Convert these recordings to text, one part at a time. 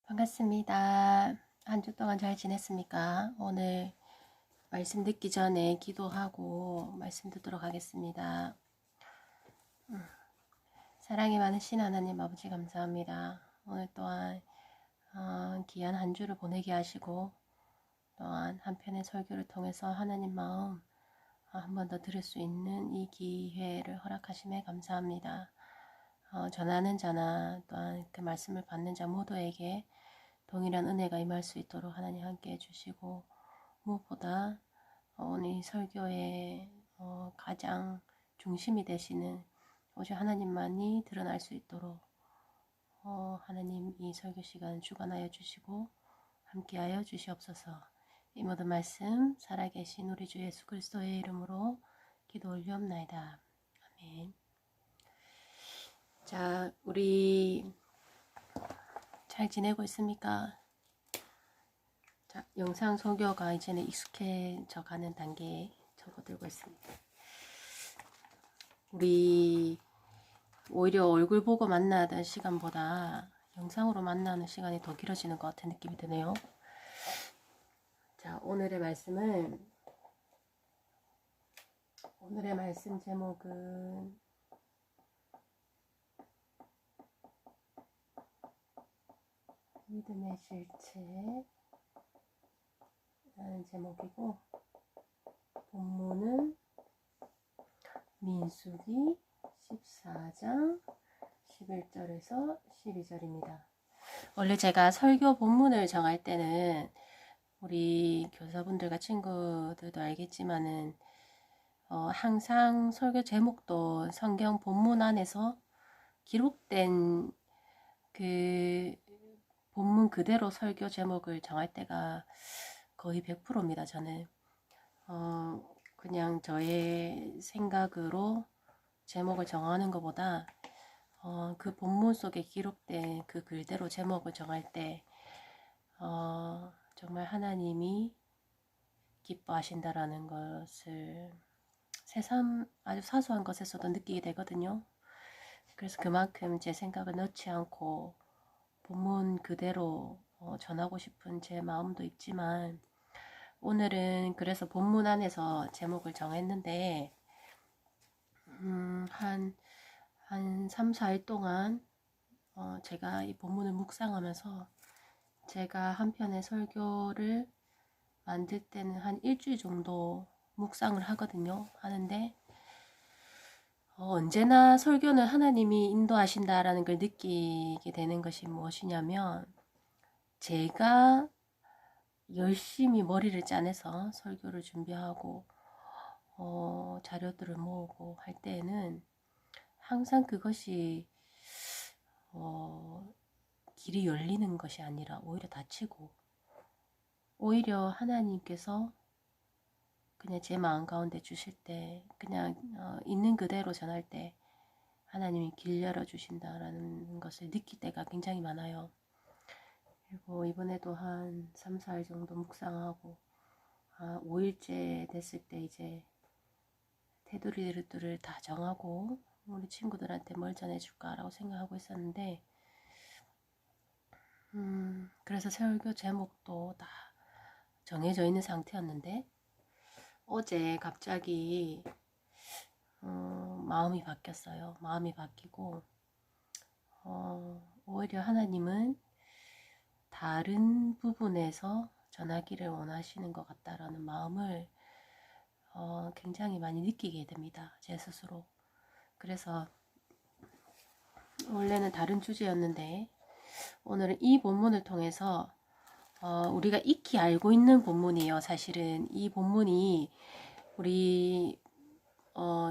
반갑습니다. 한 주 동안 잘 지냈습니까? 오늘 말씀 듣기 전에 기도하고 말씀 듣도록 하겠습니다. 사랑이 많으신 하나님 아버지 감사합니다. 오늘 또한 귀한 한 주를 보내게 하시고 또한 한편의 설교를 통해서 하나님 마음 한 번 더 들을 수 있는 이 기회를 허락하심에 감사합니다. 전하는 자나 또한 그 말씀을 받는 자 모두에게 동일한 은혜가 임할 수 있도록 하나님 함께 해주시고 무엇보다 오늘 설교의 가장 중심이 되시는 오직 하나님만이 드러날 수 있도록 하나님 이 설교 시간 주관하여 주시고 함께하여 주시옵소서. 이 모든 말씀 살아계신 우리 주 예수 그리스도의 이름으로 기도 올리옵나이다. 아멘. 자, 우리 잘 지내고 있습니까? 자, 영상 설교가 이제는 익숙해져 가는 단계에 접어들고 있습니다. 우리 오히려 얼굴 보고 만나던 시간보다 영상으로 만나는 시간이 더 길어지는 것 같은 느낌이 드네요. 자, 오늘의 말씀 제목은 믿음의 실체라는 제목이고, 본문은 민수기 14장 11절에서 12절입니다. 원래 제가 설교 본문을 정할 때는 우리 교사분들과 친구들도 알겠지만은 항상 설교 제목도 성경 본문 안에서 기록된 그 본문 그대로 설교 제목을 정할 때가 거의 100%입니다. 저는 그냥 저의 생각으로 제목을 정하는 것보다 그 본문 속에 기록된 그 글대로 제목을 정할 때 정말 하나님이 기뻐하신다라는 것을 새삼 아주 사소한 것에서도 느끼게 되거든요. 그래서 그만큼 제 생각을 넣지 않고 본문 그대로 전하고 싶은 제 마음도 있지만, 오늘은 그래서 본문 안에서 제목을 정했는데 한 3, 4일 동안 제가 이 본문을 묵상하면서 제가 한 편의 설교를 만들 때는 한 일주일 정도 묵상을 하는데 언제나 설교는 하나님이 인도하신다라는 걸 느끼게 되는 것이 무엇이냐면, 제가 열심히 머리를 짜내서 설교를 준비하고 자료들을 모으고 할 때에는 항상 그것이 길이 열리는 것이 아니라 오히려 닫히고, 오히려 하나님께서 그냥 제 마음 가운데 주실 때 그냥 있는 그대로 전할 때 하나님이 길 열어주신다라는 것을 느낄 때가 굉장히 많아요. 그리고 이번에도 한 3, 4일 정도 묵상하고 5일째 됐을 때 이제 테두리들을 다 정하고 우리 친구들한테 뭘 전해줄까라고 생각하고 있었는데 그래서 설교 제목도 다 정해져 있는 상태였는데 어제 갑자기 마음이 바뀌었어요. 마음이 바뀌고 오히려 하나님은 다른 부분에서 전하기를 원하시는 것 같다라는 마음을 굉장히 많이 느끼게 됩니다. 제 스스로. 그래서 원래는 다른 주제였는데 오늘은 이 본문을 통해서 우리가 익히 알고 있는 본문이에요. 사실은 이 본문이 우리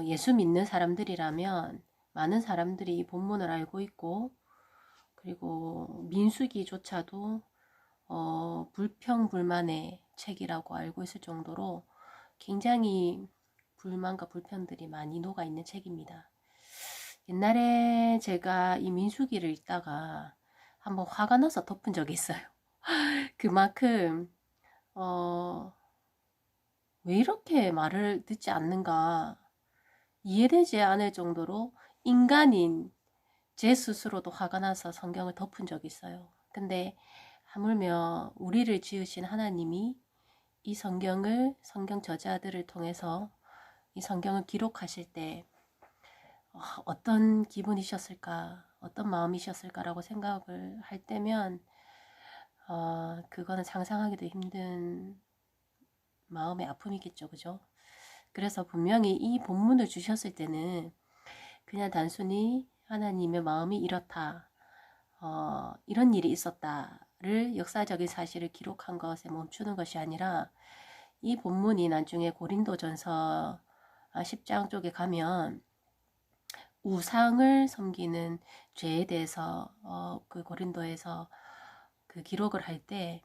예수 믿는 사람들이라면 많은 사람들이 이 본문을 알고 있고, 그리고 민수기조차도 불평불만의 책이라고 알고 있을 정도로 굉장히 불만과 불편들이 많이 녹아있는 책입니다. 옛날에 제가 이 민수기를 읽다가 한번 화가 나서 덮은 적이 있어요. 그만큼 왜 이렇게 말을 듣지 않는가 이해되지 않을 정도로 인간인 제 스스로도 화가 나서 성경을 덮은 적이 있어요. 근데 하물며 우리를 지으신 하나님이 이 성경 저자들을 통해서 이 성경을 기록하실 때 어떤 기분이셨을까, 어떤 마음이셨을까라고 생각을 할 때면 그거는 상상하기도 힘든 마음의 아픔이겠죠, 그죠? 그래서 분명히 이 본문을 주셨을 때는 그냥 단순히 하나님의 마음이 이렇다, 이런 일이 있었다를 역사적인 사실을 기록한 것에 멈추는 것이 아니라 이 본문이 나중에 고린도전서 10장 쪽에 가면 우상을 섬기는 죄에 대해서 그 고린도에서 그 기록을 할 때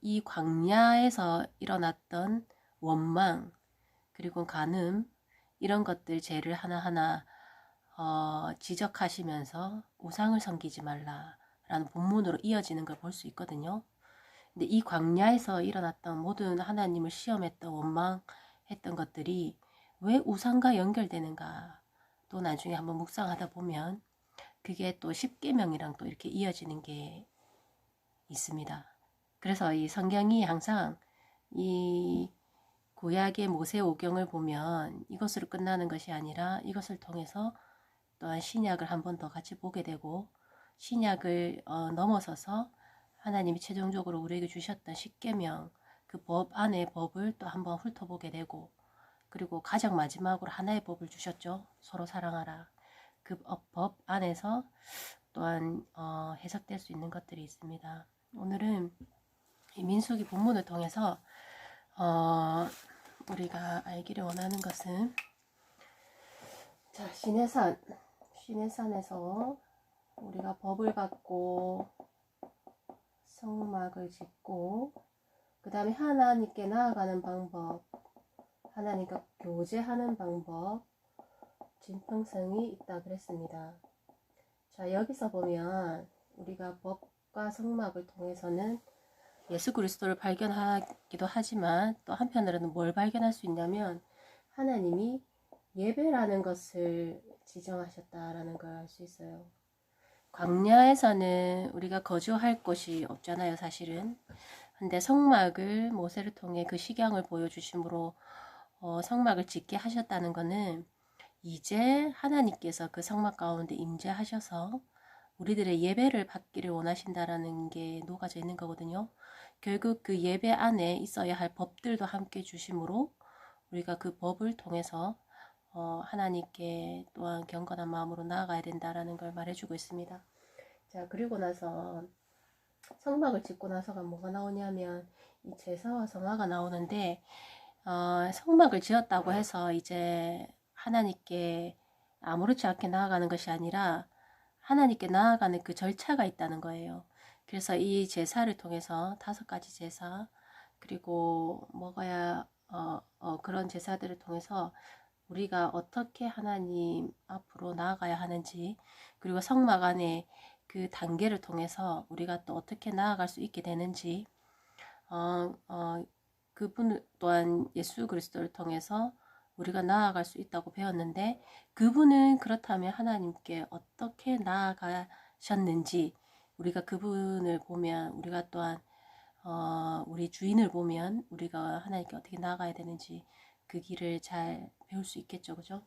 이 광야에서 일어났던 원망 그리고 간음 이런 것들 죄를 하나하나 지적하시면서 우상을 섬기지 말라라는 본문으로 이어지는 걸 볼 수 있거든요. 근데 이 광야에서 일어났던 모든 하나님을 시험했던 원망했던 것들이 왜 우상과 연결되는가 또 나중에 한번 묵상하다 보면 그게 또 십계명이랑 또 이렇게 이어지는 게 있습니다. 그래서 이 성경이 항상 이 구약의 모세오경을 보면 이것으로 끝나는 것이 아니라 이것을 통해서 또한 신약을 한 번 더 같이 보게 되고 신약을 넘어서서 하나님이 최종적으로 우리에게 주셨던 십계명 그 법 안의 법을 또 한번 훑어보게 되고 그리고 가장 마지막으로 하나의 법을 주셨죠. 서로 사랑하라. 그 법 안에서 또한 해석될 수 있는 것들이 있습니다. 오늘은 이 민수기 본문을 통해서 우리가 알기를 원하는 것은 자 시내산에서 우리가 법을 받고 성막을 짓고 그 다음에 하나님께 나아가는 방법 하나님과 교제하는 방법 진통성이 있다 그랬습니다. 자 여기서 보면 우리가 법과 성막을 통해서는 예수 그리스도를 발견하기도 하지만 또 한편으로는 뭘 발견할 수 있냐면 하나님이 예배라는 것을 지정하셨다라는 걸 알 수 있어요. 광야에서는 우리가 거주할 곳이 없잖아요, 사실은. 근데 성막을 모세를 통해 그 식양을 보여주심으로 성막을 짓게 하셨다는 것은 이제 하나님께서 그 성막 가운데 임재하셔서 우리들의 예배를 받기를 원하신다라는 게 녹아져 있는 거거든요. 결국 그 예배 안에 있어야 할 법들도 함께 주심으로 우리가 그 법을 통해서 하나님께 또한 경건한 마음으로 나아가야 된다라는 걸 말해주고 있습니다. 자 그리고 나서 성막을 짓고 나서가 뭐가 나오냐면 이 제사와 성화가 나오는데 성막을 지었다고 해서 이제 하나님께 아무렇지 않게 나아가는 것이 아니라 하나님께 나아가는 그 절차가 있다는 거예요. 그래서 이 제사를 통해서 5가지 제사 그리고 먹어야 그런 제사들을 통해서 우리가 어떻게 하나님 앞으로 나아가야 하는지 그리고 성막 안에 그 단계를 통해서 우리가 또 어떻게 나아갈 수 있게 되는지 그분 또한 예수 그리스도를 통해서 우리가 나아갈 수 있다고 배웠는데 그분은 그렇다면 하나님께 어떻게 나아가셨는지 우리가 그분을 보면 우리가 또한 우리 주인을 보면 우리가 하나님께 어떻게 나아가야 되는지 그 길을 잘 배울 수 있겠죠, 그죠?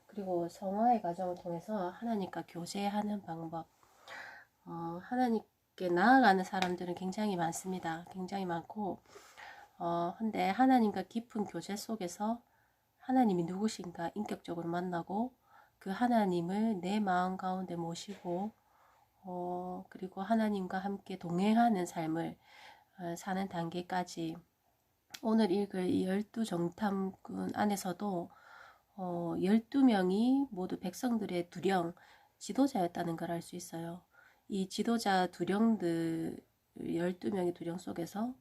그리고 성화의 과정을 통해서 하나님과 교제하는 방법 하나님께 나아가는 사람들은 굉장히 많습니다. 굉장히 많고 근데 하나님과 깊은 교제 속에서 하나님이 누구신가 인격적으로 만나고 그 하나님을 내 마음 가운데 모시고 그리고 하나님과 함께 동행하는 삶을 사는 단계까지 오늘 읽을 이 12정탐꾼 안에서도 12명이 모두 백성들의 두령 지도자였다는 걸 알 수 있어요. 이 지도자 두령들 12명의 두령 속에서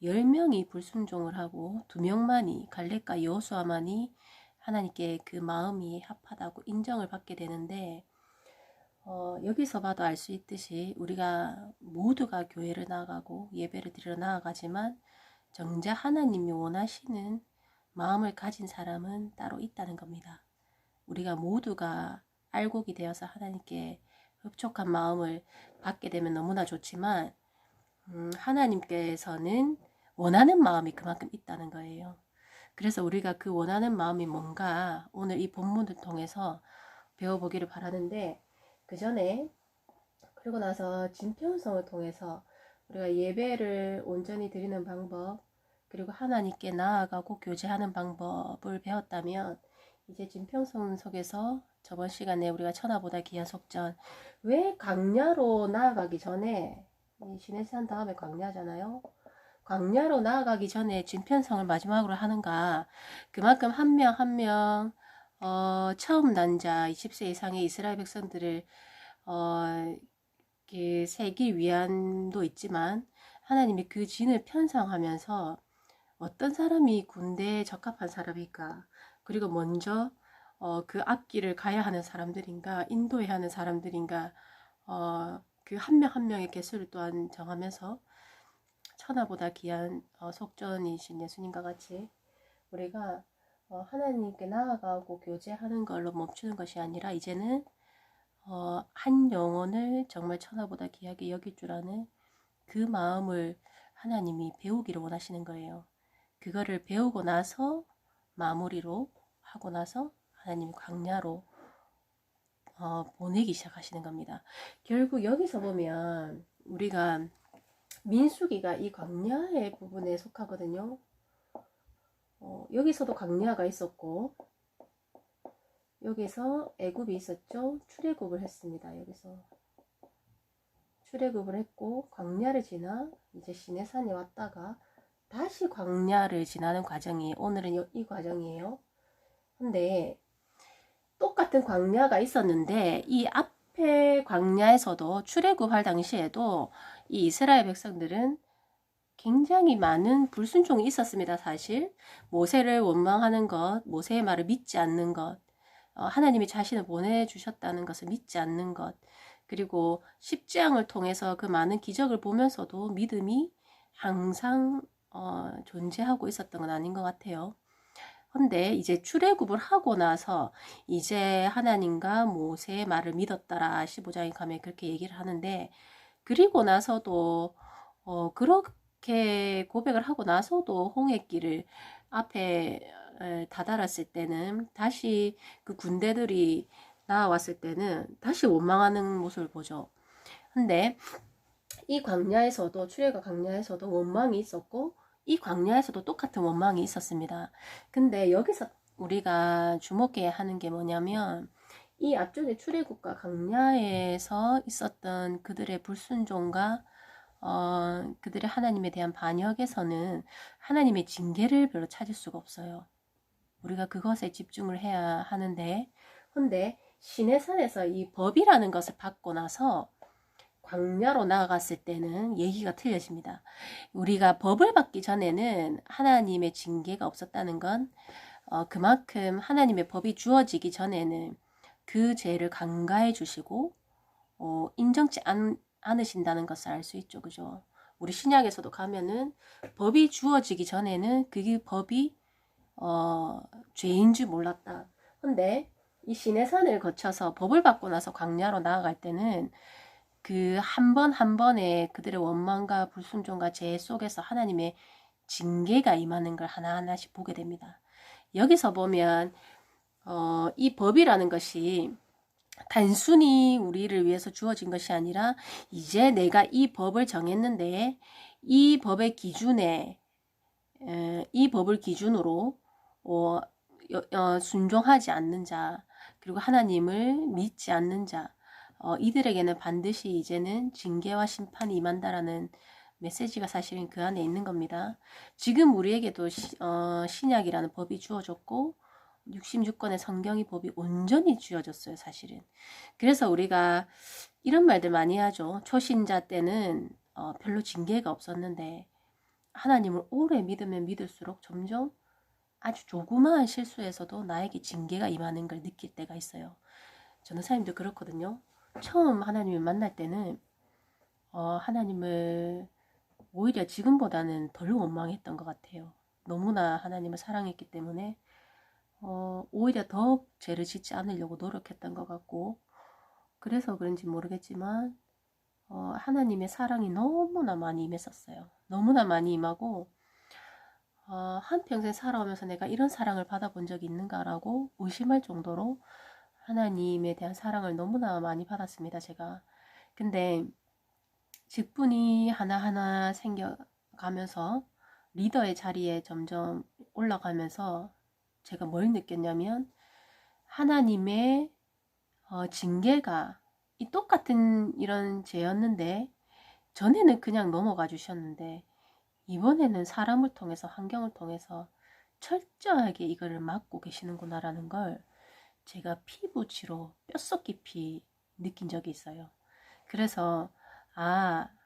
10명이 불순종을 하고 2명만이 갈렙과 여호수아만이 하나님께 그 마음이 합하다고 인정을 받게 되는데 여기서 봐도 알 수 있듯이 우리가 모두가 교회를 나가고 예배를 드리러 나아가지만 정작 하나님이 원하시는 마음을 가진 사람은 따로 있다는 겁니다. 우리가 모두가 알곡이 되어서 하나님께 흡족한 마음을 받게 되면 너무나 좋지만 하나님께서는 원하는 마음이 그만큼 있다는 거예요. 그래서 우리가 그 원하는 마음이 뭔가 오늘 이 본문을 통해서 배워보기를 바라는데, 그 전에 그리고 나서 진편성을 통해서 우리가 예배를 온전히 드리는 방법, 그리고 하나님께 나아가고 교제하는 방법을 배웠다면, 이제 진평성 속에서 저번 시간에 우리가 천하보다 귀한 속전, 왜 광야로 나아가기 전에, 이 시내산 다음에 광야잖아요. 광야로 나아가기 전에 진편성을 마지막으로 하는가? 그만큼 한 명 한 명 처음 난자 20세 이상의 이스라엘 백성들을 세기 위함도 있지만, 하나님이 그 진을 편성하면서 어떤 사람이 군대에 적합한 사람일까, 그리고 먼저 그 앞길을 가야 하는 사람들인가, 인도해야 하는 사람들인가, 그 한 명 한 명의 개수를 또한 정하면서 천하보다 귀한 속전이신 예수님과 같이 우리가 하나님께 나아가고 교제하는 걸로 멈추는 것이 아니라, 이제는 한 영혼을 정말 천하보다 귀하게 여길 줄 아는 그 마음을 하나님이 배우기를 원하시는 거예요. 그거를 배우고 나서 마무리로 하고 나서 하나님이 광야로 보내기 시작하시는 겁니다. 결국 여기서 보면 우리가 민수기가 이 광야의 부분에 속하거든요. 여기서도 광야가 있었고, 여기서 애굽이 있었죠. 출애굽을 했습니다. 여기서 출애굽을 했고, 광야를 지나 이제 시내산에 왔다가 다시 광야를 지나는 과정이 오늘은 이 과정이에요. 근데 똑같은 광야가 있었는데, 이 앞에 광야에서도 출애굽할 당시에도 이 이스라엘 백성들은 굉장히 많은 불순종이 있었습니다. 사실 모세를 원망하는 것, 모세의 말을 믿지 않는 것, 하나님이 자신을 보내주셨다는 것을 믿지 않는 것, 그리고 십지양을 통해서 그 많은 기적을 보면서도 믿음이 항상 존재하고 있었던 건 아닌 것 같아요. 근데 이제 출애굽을 하고 나서 이제 하나님과 모세의 말을 믿었더라 15장에 가면 그렇게 얘기를 하는데, 그리고 나서도 그렇게 고백을 하고 나서도 홍해길을 앞에 다다랐을 때는, 다시 그 군대들이 나왔을 때는 다시 원망하는 모습을 보죠. 근데 이 광야에서도, 출애굽 광야에서도 원망이 있었고, 이 광야에서도 똑같은 원망이 있었습니다. 근데 여기서 우리가 주목해야 하는 게 뭐냐면, 이 앞쪽에 출애굽과 광야에서 있었던 그들의 불순종과 그들의 하나님에 대한 반역에서는 하나님의 징계를 별로 찾을 수가 없어요. 우리가 그것에 집중을 해야 하는데, 근데 시내산에서 이 법이라는 것을 받고 나서 광야로 나아갔을 때는 얘기가 틀려집니다. 우리가 법을 받기 전에는 하나님의 징계가 없었다는 건 그만큼 하나님의 법이 주어지기 전에는 그 죄를 간과해 주시고 인정치 않으신다는 것을 알 수 있죠. 그죠? 우리 신약에서도 가면은 법이 주어지기 전에는 그 법이 죄인 줄 몰랐다. 근데 이 시내산을 거쳐서 법을 받고 나서 광야로 나아갈 때는 그 한 번 한 번의 그들의 원망과 불순종과 죄 속에서 하나님의 징계가 임하는 걸 하나하나씩 보게 됩니다. 여기서 보면 이 법이라는 것이 단순히 우리를 위해서 주어진 것이 아니라, 이제 내가 이 법을 정했는데 이 법의 기준에 이 법을 기준으로 순종하지 않는 자, 그리고 하나님을 믿지 않는 자, 이들에게는 반드시 이제는 징계와 심판이 임한다라는 메시지가 사실은 그 안에 있는 겁니다. 지금 우리에게도 신약이라는 법이 주어졌고 66권의 성경의 법이 온전히 주어졌어요. 사실은. 그래서 우리가 이런 말들 많이 하죠. 초신자 때는 별로 징계가 없었는데 하나님을 오래 믿으면 믿을수록 점점 아주 조그마한 실수에서도 나에게 징계가 임하는 걸 느낄 때가 있어요. 전도사님도 그렇거든요. 처음 하나님을 만날 때는 하나님을 오히려 지금보다는 덜 원망했던 것 같아요. 너무나 하나님을 사랑했기 때문에 오히려 더 죄를 짓지 않으려고 노력했던 것 같고, 그래서 그런지 모르겠지만 하나님의 사랑이 너무나 많이 임했었어요. 너무나 많이 임하고 한평생 살아오면서 내가 이런 사랑을 받아본 적이 있는가라고 의심할 정도로 하나님에 대한 사랑을 너무나 많이 받았습니다, 제가. 근데 직분이 하나하나 생겨가면서 리더의 자리에 점점 올라가면서 제가 뭘 느꼈냐면 하나님의 징계가 이 똑같은 이런 죄였는데 전에는 그냥 넘어가 주셨는데 이번에는 사람을 통해서 환경을 통해서 철저하게 이거를 막고 계시는구나라는 걸 제가 피부치로 뼛속 깊이 느낀 적이 있어요. 그래서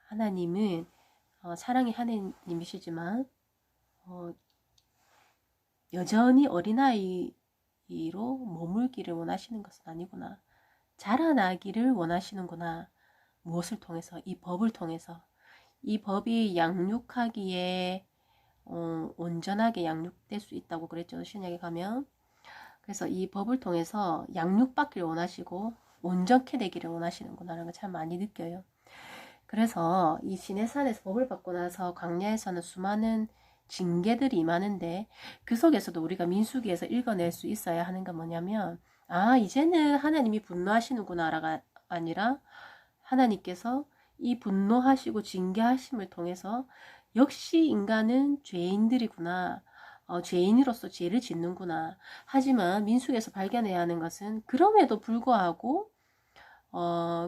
하나님은 사랑의 하나님이시지만 여전히 어린아이로 머물기를 원하시는 것은 아니구나. 자라나기를 원하시는구나. 무엇을 통해서? 이 법을 통해서. 이 법이 양육하기에 온전하게 양육될 수 있다고 그랬죠. 신약에 가면. 그래서 이 법을 통해서 양육받기를 원하시고 온전케 되기를 원하시는구나라는 걸 참 많이 느껴요. 그래서 이 시내산에서 법을 받고 나서 광야에서는 수많은 징계들이 임하는데 그 속에서도 우리가 민수기에서 읽어낼 수 있어야 하는 건 뭐냐면 이제는 하나님이 분노하시는구나가 아니라 하나님께서 이 분노하시고 징계하심을 통해서 역시 인간은 죄인들이구나. 죄인으로서 죄를 짓는구나. 하지만 민수기에서 발견해야 하는 것은 그럼에도 불구하고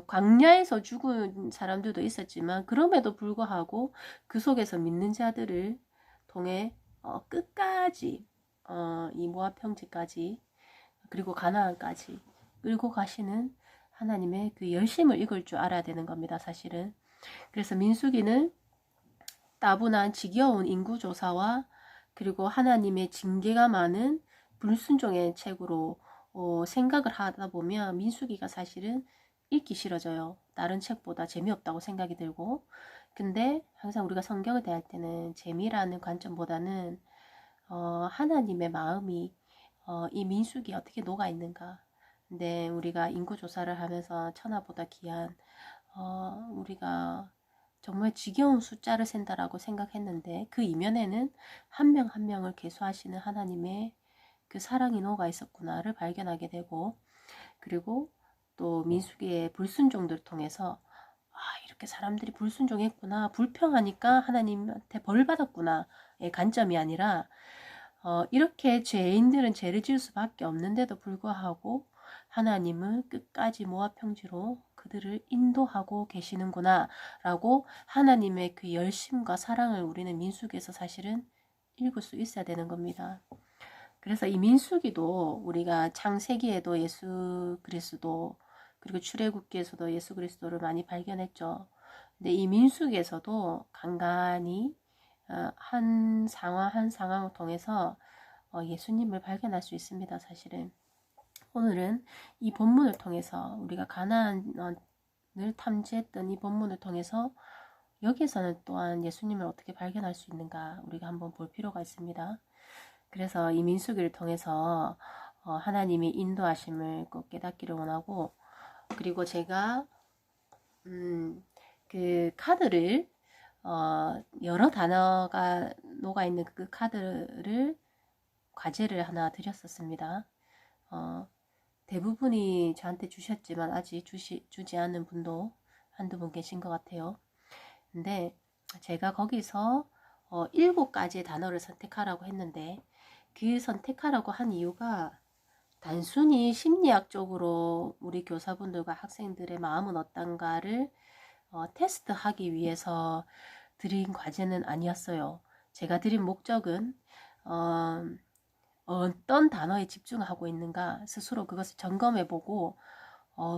광야에서 죽은 사람들도 있었지만 그럼에도 불구하고 그 속에서 믿는 자들을 통해 끝까지 이 모압 평지까지 그리고 가나안까지 끌고 가시는 하나님의 그 열심을 읽을 줄 알아야 되는 겁니다, 사실은. 그래서 민수기는 따분한 지겨운 인구조사와 그리고 하나님의 징계가 많은 불순종의 책으로 생각을 하다 보면 민수기가 사실은 읽기 싫어져요. 다른 책보다 재미없다고 생각이 들고. 근데 항상 우리가 성경을 대할 때는 재미라는 관점보다는 하나님의 마음이 이 민수기에 어떻게 녹아 있는가. 근데 우리가 인구조사를 하면서 천하보다 귀한 우리가 정말 지겨운 숫자를 센다라고 생각했는데 그 이면에는 한 명 한 명을 계수하시는 하나님의 그 사랑이 녹아 있었구나를 발견하게 되고, 그리고 또 민수기의 불순종들을 통해서 이렇게 사람들이 불순종했구나, 불평하니까 하나님한테 벌 받았구나의 관점이 아니라 이렇게 죄인들은 죄를 지을 수밖에 없는데도 불구하고 하나님은 끝까지 모압 평지로 그들을 인도하고 계시는구나 라고 하나님의 그 열심과 사랑을 우리는 민수기에서 사실은 읽을 수 있어야 되는 겁니다. 그래서 이 민수기도 우리가 창세기에도 예수 그리스도, 그리고 출애굽기에서도 예수 그리스도를 많이 발견했죠. 근데 이 민수기에서도 간간히 한 상황 한 상황을 통해서 예수님을 발견할 수 있습니다, 사실은. 오늘은 이 본문을 통해서 우리가 가나안을 탐지했던 이 본문을 통해서 여기에서는 또한 예수님을 어떻게 발견할 수 있는가 우리가 한번 볼 필요가 있습니다. 그래서 이 민수기를 통해서 하나님이 인도하심을 꼭 깨닫기를 원하고, 그리고 제가 그 카드를 여러 단어가 녹아있는 그 카드를 과제를 하나 드렸었습니다. 대부분이 저한테 주셨지만 아직 주지 않은 분도 한두 분 계신 것 같아요. 근데 제가 거기서 7가지의 단어를 선택하라고 했는데 그 선택하라고 한 이유가 단순히 심리학적으로 우리 교사분들과 학생들의 마음은 어떤가를 테스트하기 위해서 드린 과제는 아니었어요. 제가 드린 목적은 어떤 단어에 집중하고 있는가 스스로 그것을 점검해보고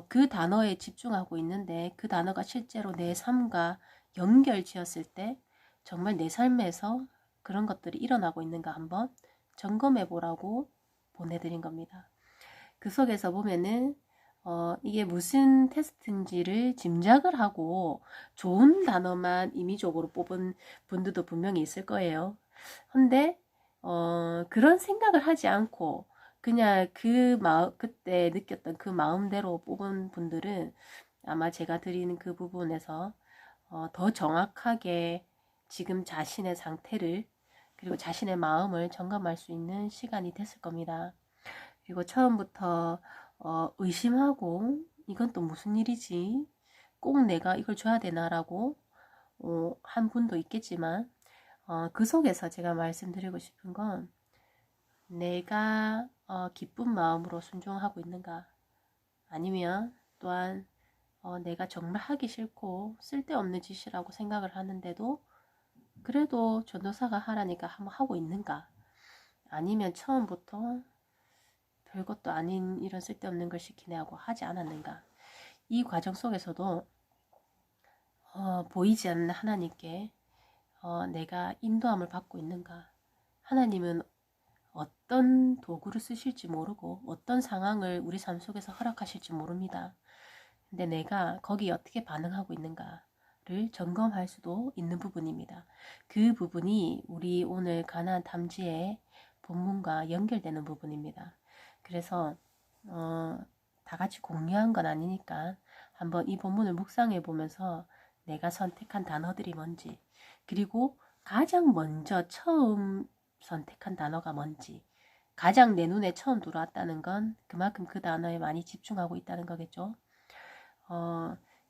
그 단어에 집중하고 있는데 그 단어가 실제로 내 삶과 연결지었을 때 정말 내 삶에서 그런 것들이 일어나고 있는가 한번 점검해보라고 보내드린 겁니다. 그 속에서 보면은 이게 무슨 테스트인지를 짐작을 하고 좋은 단어만 임의적으로 뽑은 분들도 분명히 있을 거예요. 근데 그런 생각을 하지 않고 그냥 그때 느꼈던 그 마음대로 뽑은 분들은 아마 제가 드리는 그 부분에서 더 정확하게 지금 자신의 상태를 그리고 자신의 마음을 점검할 수 있는 시간이 됐을 겁니다. 그리고 처음부터 의심하고 이건 또 무슨 일이지? 꼭 내가 이걸 줘야 되나라고 한 분도 있겠지만 그 속에서 제가 말씀드리고 싶은 건 내가 기쁜 마음으로 순종하고 있는가, 아니면 또한 내가 정말 하기 싫고 쓸데없는 짓이라고 생각을 하는데도 그래도 전도사가 하라니까 한번 하고 있는가, 아니면 처음부터 별것도 아닌 이런 쓸데없는 걸 시키냐고 하지 않았는가. 이 과정 속에서도 보이지 않는 하나님께 내가 인도함을 받고 있는가. 하나님은 어떤 도구를 쓰실지 모르고 어떤 상황을 우리 삶 속에서 허락하실지 모릅니다. 근데 내가 거기에 어떻게 반응하고 있는가를 점검할 수도 있는 부분입니다. 그 부분이 우리 오늘 가나안 탐지의 본문과 연결되는 부분입니다. 그래서 다 같이 공유한 건 아니니까 한번 이 본문을 묵상해 보면서 내가 선택한 단어들이 뭔지, 그리고 가장 먼저 처음 선택한 단어가 뭔지, 가장 내 눈에 처음 들어왔다는 건 그만큼 그 단어에 많이 집중하고 있다는 거겠죠.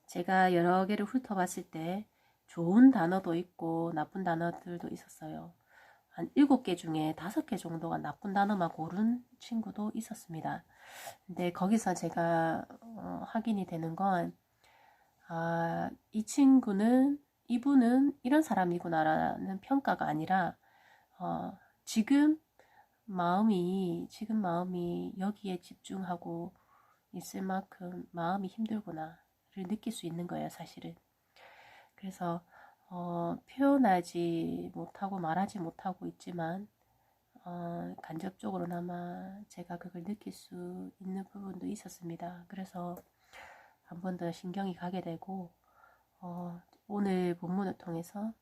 제가 여러 개를 훑어봤을 때 좋은 단어도 있고 나쁜 단어들도 있었어요. 한 7개 중에 5개 정도가 나쁜 단어만 고른 친구도 있었습니다. 근데 거기서 제가 확인이 되는 건 이 친구는, 이분은 이런 사람이구나라는 평가가 아니라 지금 마음이 여기에 집중하고 있을 만큼 마음이 힘들구나를 느낄 수 있는 거예요, 사실은. 그래서 표현하지 못하고 말하지 못하고 있지만 간접적으로나마 제가 그걸 느낄 수 있는 부분도 있었습니다. 그래서 한 번 더 신경이 가게 되고 오늘 본문을 통해서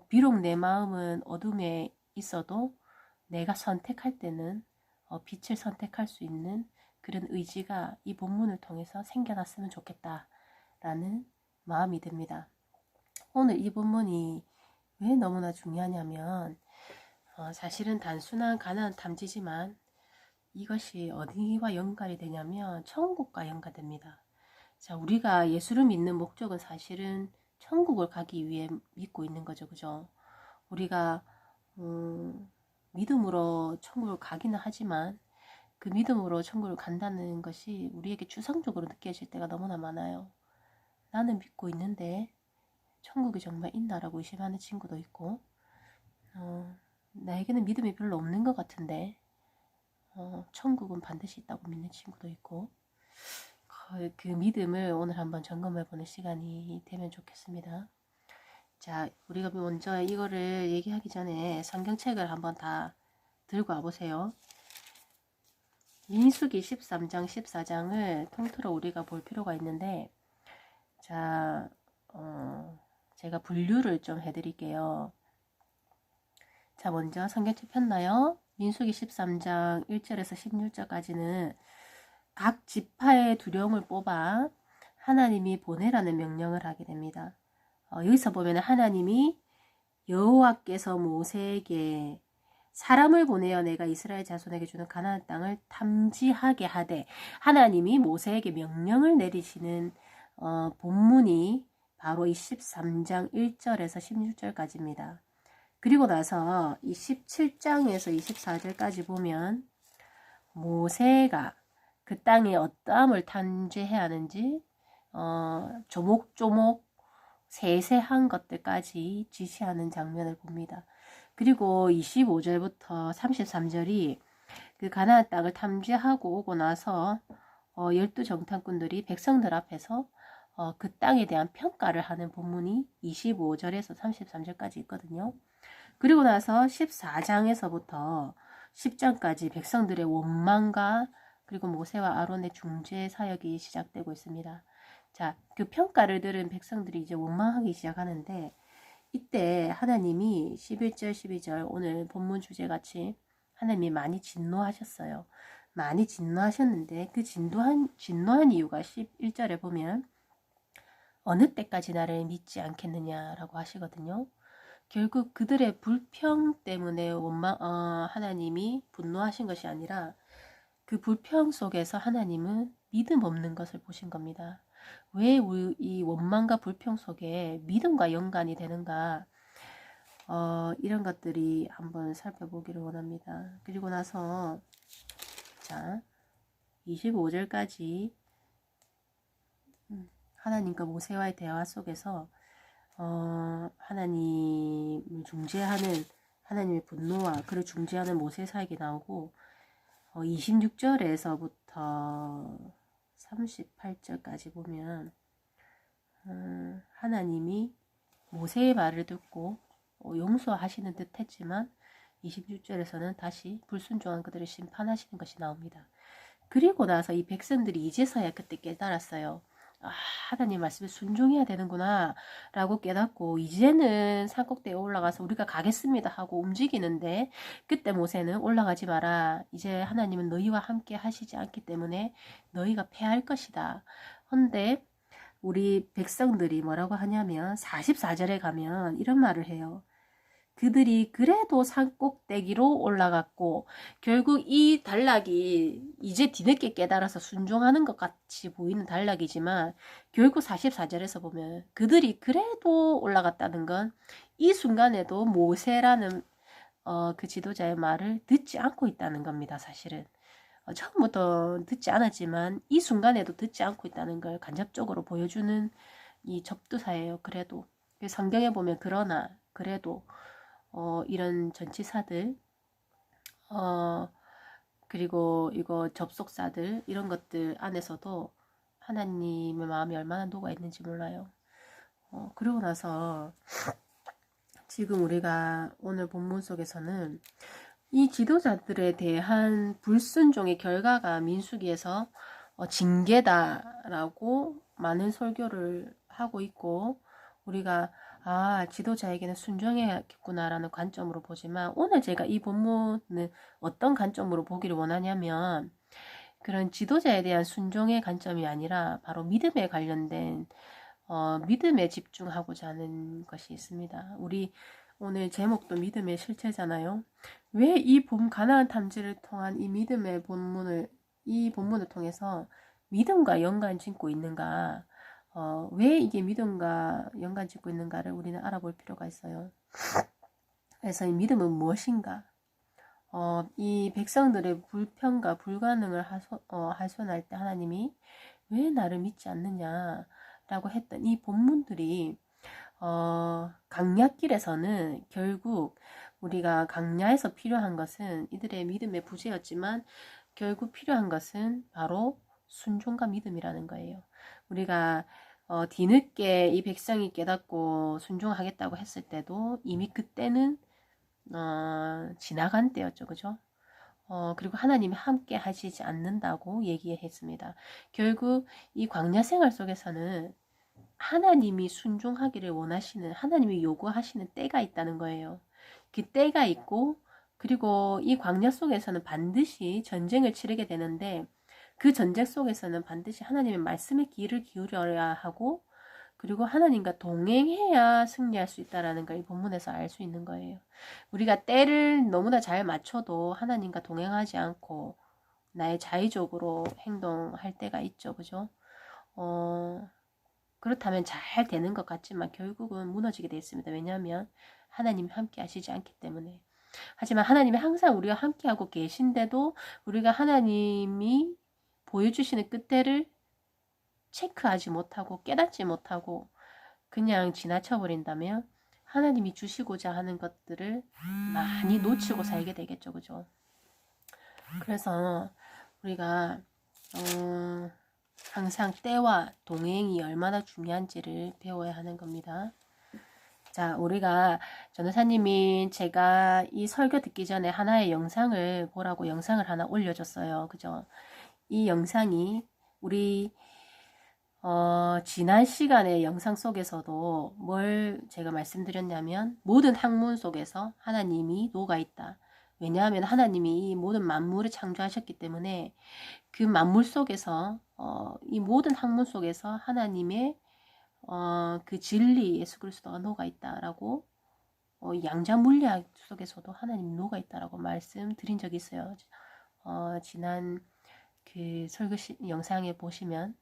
비록 내 마음은 어둠에 있어도 내가 선택할 때는 빛을 선택할 수 있는 그런 의지가 이 본문을 통해서 생겨났으면 좋겠다라는 마음이 듭니다. 오늘 이 본문이 왜 너무나 중요하냐면 사실은 단순한 가나안 탐지지만 이것이 어디와 연관이 되냐면 천국과 연관됩니다. 자, 우리가 예수를 믿는 목적은 사실은 천국을 가기 위해 믿고 있는 거죠, 그죠? 우리가 믿음으로 천국을 가기는 하지만 그 믿음으로 천국을 간다는 것이 우리에게 추상적으로 느껴질 때가 너무나 많아요. 나는 믿고 있는데 천국이 정말 있나라고 의심하는 친구도 있고 나에게는 믿음이 별로 없는 것 같은데 천국은 반드시 있다고 믿는 친구도 있고 그 믿음을 오늘 한번 점검해보는 시간이 되면 좋겠습니다. 자, 우리가 먼저 이거를 얘기하기 전에 성경책을 한번 다 들고 와보세요. 민수기 13장, 14장을 통틀어 우리가 볼 필요가 있는데, 자, 제가 분류를 좀 해드릴게요. 자, 먼저 성경책 폈나요? 민수기 13장 1절에서 16절까지는 각 지파의 두령을 뽑아 하나님이 보내라는 명령을 하게 됩니다. 여기서 보면 하나님이 여호와께서 모세에게 사람을 보내어 내가 이스라엘 자손에게 주는 가나안 땅을 탐지하게 하되, 하나님이 모세에게 명령을 내리시는 본문이 바로 이 13장 1절에서 16절까지입니다. 그리고 나서 이 17장에서 24절까지 보면 모세가 그 땅에 어떠함을 탐지해야 하는지 조목조목 세세한 것들까지 지시하는 장면을 봅니다. 그리고 25절부터 33절이 그 가나안 땅을 탐지하고 오고 나서 12정탐꾼들이 백성들 앞에서 그 땅에 대한 평가를 하는 본문이 25절에서 33절까지 있거든요. 그리고 나서 14장에서부터 10장까지 백성들의 원망과 그리고 모세와 아론의 중재 사역이 시작되고 있습니다. 자, 그 평가를 들은 백성들이 이제 원망하기 시작하는데, 이때 하나님이 11절, 12절 오늘 본문 주제 같이 하나님이 많이 진노하셨어요. 많이 진노하셨는데 그 진노한 이유가 11절에 보면 어느 때까지 나를 믿지 않겠느냐라고 하시거든요. 결국 그들의 불평 때문에 하나님이 분노하신 것이 아니라 그 불평 속에서 하나님은 믿음 없는 것을 보신 겁니다. 왜 이 원망과 불평 속에 믿음과 연관이 되는가? 이런 것들이 한번 살펴보기를 원합니다. 그리고 나서 자 25절까지 하나님과 모세와의 대화 속에서 하나님을 중재하는 하나님의 분노와 그를 중재하는 모세 사역이 나오고 26절에서부터 38절까지 보면 하나님이 모세의 말을 듣고 용서하시는 듯 했지만 26절에서는 다시 불순종한 그들을 심판하시는 것이 나옵니다. 그리고 나서 이 백성들이 이제서야 그때 깨달았어요. 하나님 말씀에 순종해야 되는구나 라고 깨닫고 이제는 산꼭대에 올라가서 우리가 가겠습니다 하고 움직이는데 그때 모세는 올라가지 마라. 이제 하나님은 너희와 함께 하시지 않기 때문에 너희가 패할 것이다. 근데 우리 백성들이 뭐라고 하냐면 44절에 가면 이런 말을 해요. 그들이 그래도 산꼭대기로 올라갔고 결국 이 단락이 이제 뒤늦게 깨달아서 순종하는 것 같이 보이는 단락이지만 결국 44절에서 보면 그들이 그래도 올라갔다는 건 이 순간에도 모세라는 그 지도자의 말을 듣지 않고 있다는 겁니다. 사실은 처음부터 듣지 않았지만 이 순간에도 듣지 않고 있다는 걸 간접적으로 보여주는 이 접두사예요. 그래도 성경에 보면 그러나 그래도 이런 전치사들 그리고 이거 접속사들 이런 것들 안에서도 하나님의 마음이 얼마나 녹아 있는지 몰라요. 그러고 나서 지금 우리가 오늘 본문 속에서는 이 지도자들에 대한 불순종의 결과가 민수기에서 징계다라고 많은 설교를 하고 있고 우리가 지도자에게는 순종해야겠구나라는 관점으로 보지만 오늘 제가 이 본문은 어떤 관점으로 보기를 원하냐면 그런 지도자에 대한 순종의 관점이 아니라 바로 믿음에 관련된 믿음에 집중하고자 하는 것이 있습니다. 우리 오늘 제목도 믿음의 실체잖아요. 왜 이 가나안 탐지를 통한 이 믿음의 이 본문을 통해서 믿음과 연관 짓고 있는가? 왜 이게 믿음과 연관 짓고 있는가를 우리는 알아볼 필요가 있어요. 그래서 이 믿음은 무엇인가? 이 백성들의 불평과 불가능을 하소연할 때 하나님이 왜 나를 믿지 않느냐라고 했던 이 본문들이 강약길에서는 결국 우리가 강야에서 필요한 것은 이들의 믿음의 부재였지만 결국 필요한 것은 바로 순종과 믿음이라는 거예요. 우리가 뒤늦게 이 백성이 깨닫고 순종하겠다고 했을 때도 이미 그때는 지나간 때였죠. 그죠? 그리고 하나님이 함께 하시지 않는다고 얘기했습니다. 결국 이 광야 생활 속에서는 하나님이 순종하기를 원하시는 하나님이 요구하시는 때가 있다는 거예요. 그 때가 있고 그리고 이 광야 속에서는 반드시 전쟁을 치르게 되는데 그 전쟁 속에서는 반드시 하나님의 말씀에 귀를 기울여야 하고 그리고 하나님과 동행해야 승리할 수 있다는 걸 이 본문에서 알 수 있는 거예요. 우리가 때를 너무나 잘 맞춰도 하나님과 동행하지 않고 나의 자의적으로 행동할 때가 있죠. 그죠? 그렇다면 잘 되는 것 같지만 결국은 무너지게 되어 있습니다. 왜냐하면 하나님이 함께 하시지 않기 때문에. 하지만 하나님이 항상 우리와 함께하고 계신데도 우리가 하나님이 보여주시는 끝대를 체크하지 못하고 깨닫지 못하고 그냥 지나쳐 버린다면 하나님이 주시고자 하는 것들을 많이 놓치고 살게 되겠죠. 그죠? 그래서 우리가 항상 때와 동행이 얼마나 중요한지를 배워야 하는 겁니다. 자, 우리가 전도사님이 제가 이 설교 듣기 전에 하나의 영상을 보라고 영상을 하나 올려줬어요. 그죠? 이 영상이 우리 지난 시간의 영상 속에서도 뭘 제가 말씀드렸냐면 모든 학문 속에서 하나님이 녹아있다. 왜냐하면 하나님이 이 모든 만물을 창조하셨기 때문에 그 만물 속에서 이 모든 학문 속에서 하나님의 그 진리 예수 그리스도가 녹아 있다라고 양자 물리학 속에서도 하나님 녹아 있다라고 말씀드린 적이 있어요. 지난 그 설교 영상에 보시면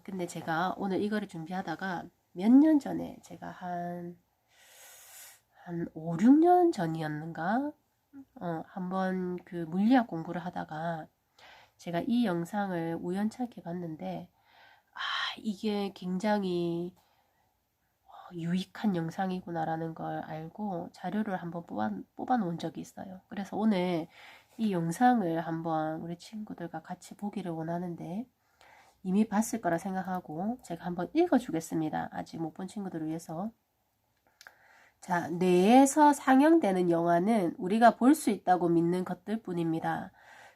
근데 제가 오늘 이거를 준비하다가 몇 년 전에 제가 한 5, 6년 전이었는가 한번 그 물리학 공부를 하다가 제가 이 영상을 우연찮게 봤는데 이게 굉장히 유익한 영상이구나라는 걸 알고 자료를 한번 뽑아 놓은 적이 있어요. 그래서 오늘 이 영상을 한번 우리 친구들과 같이 보기를 원하는데 이미 봤을 거라 생각하고 제가 한번 읽어 주겠습니다. 아직 못 본 친구들을 위해서. 자, 뇌에서 상영되는 영화는 우리가 볼 수 있다고 믿는 것들 뿐입니다.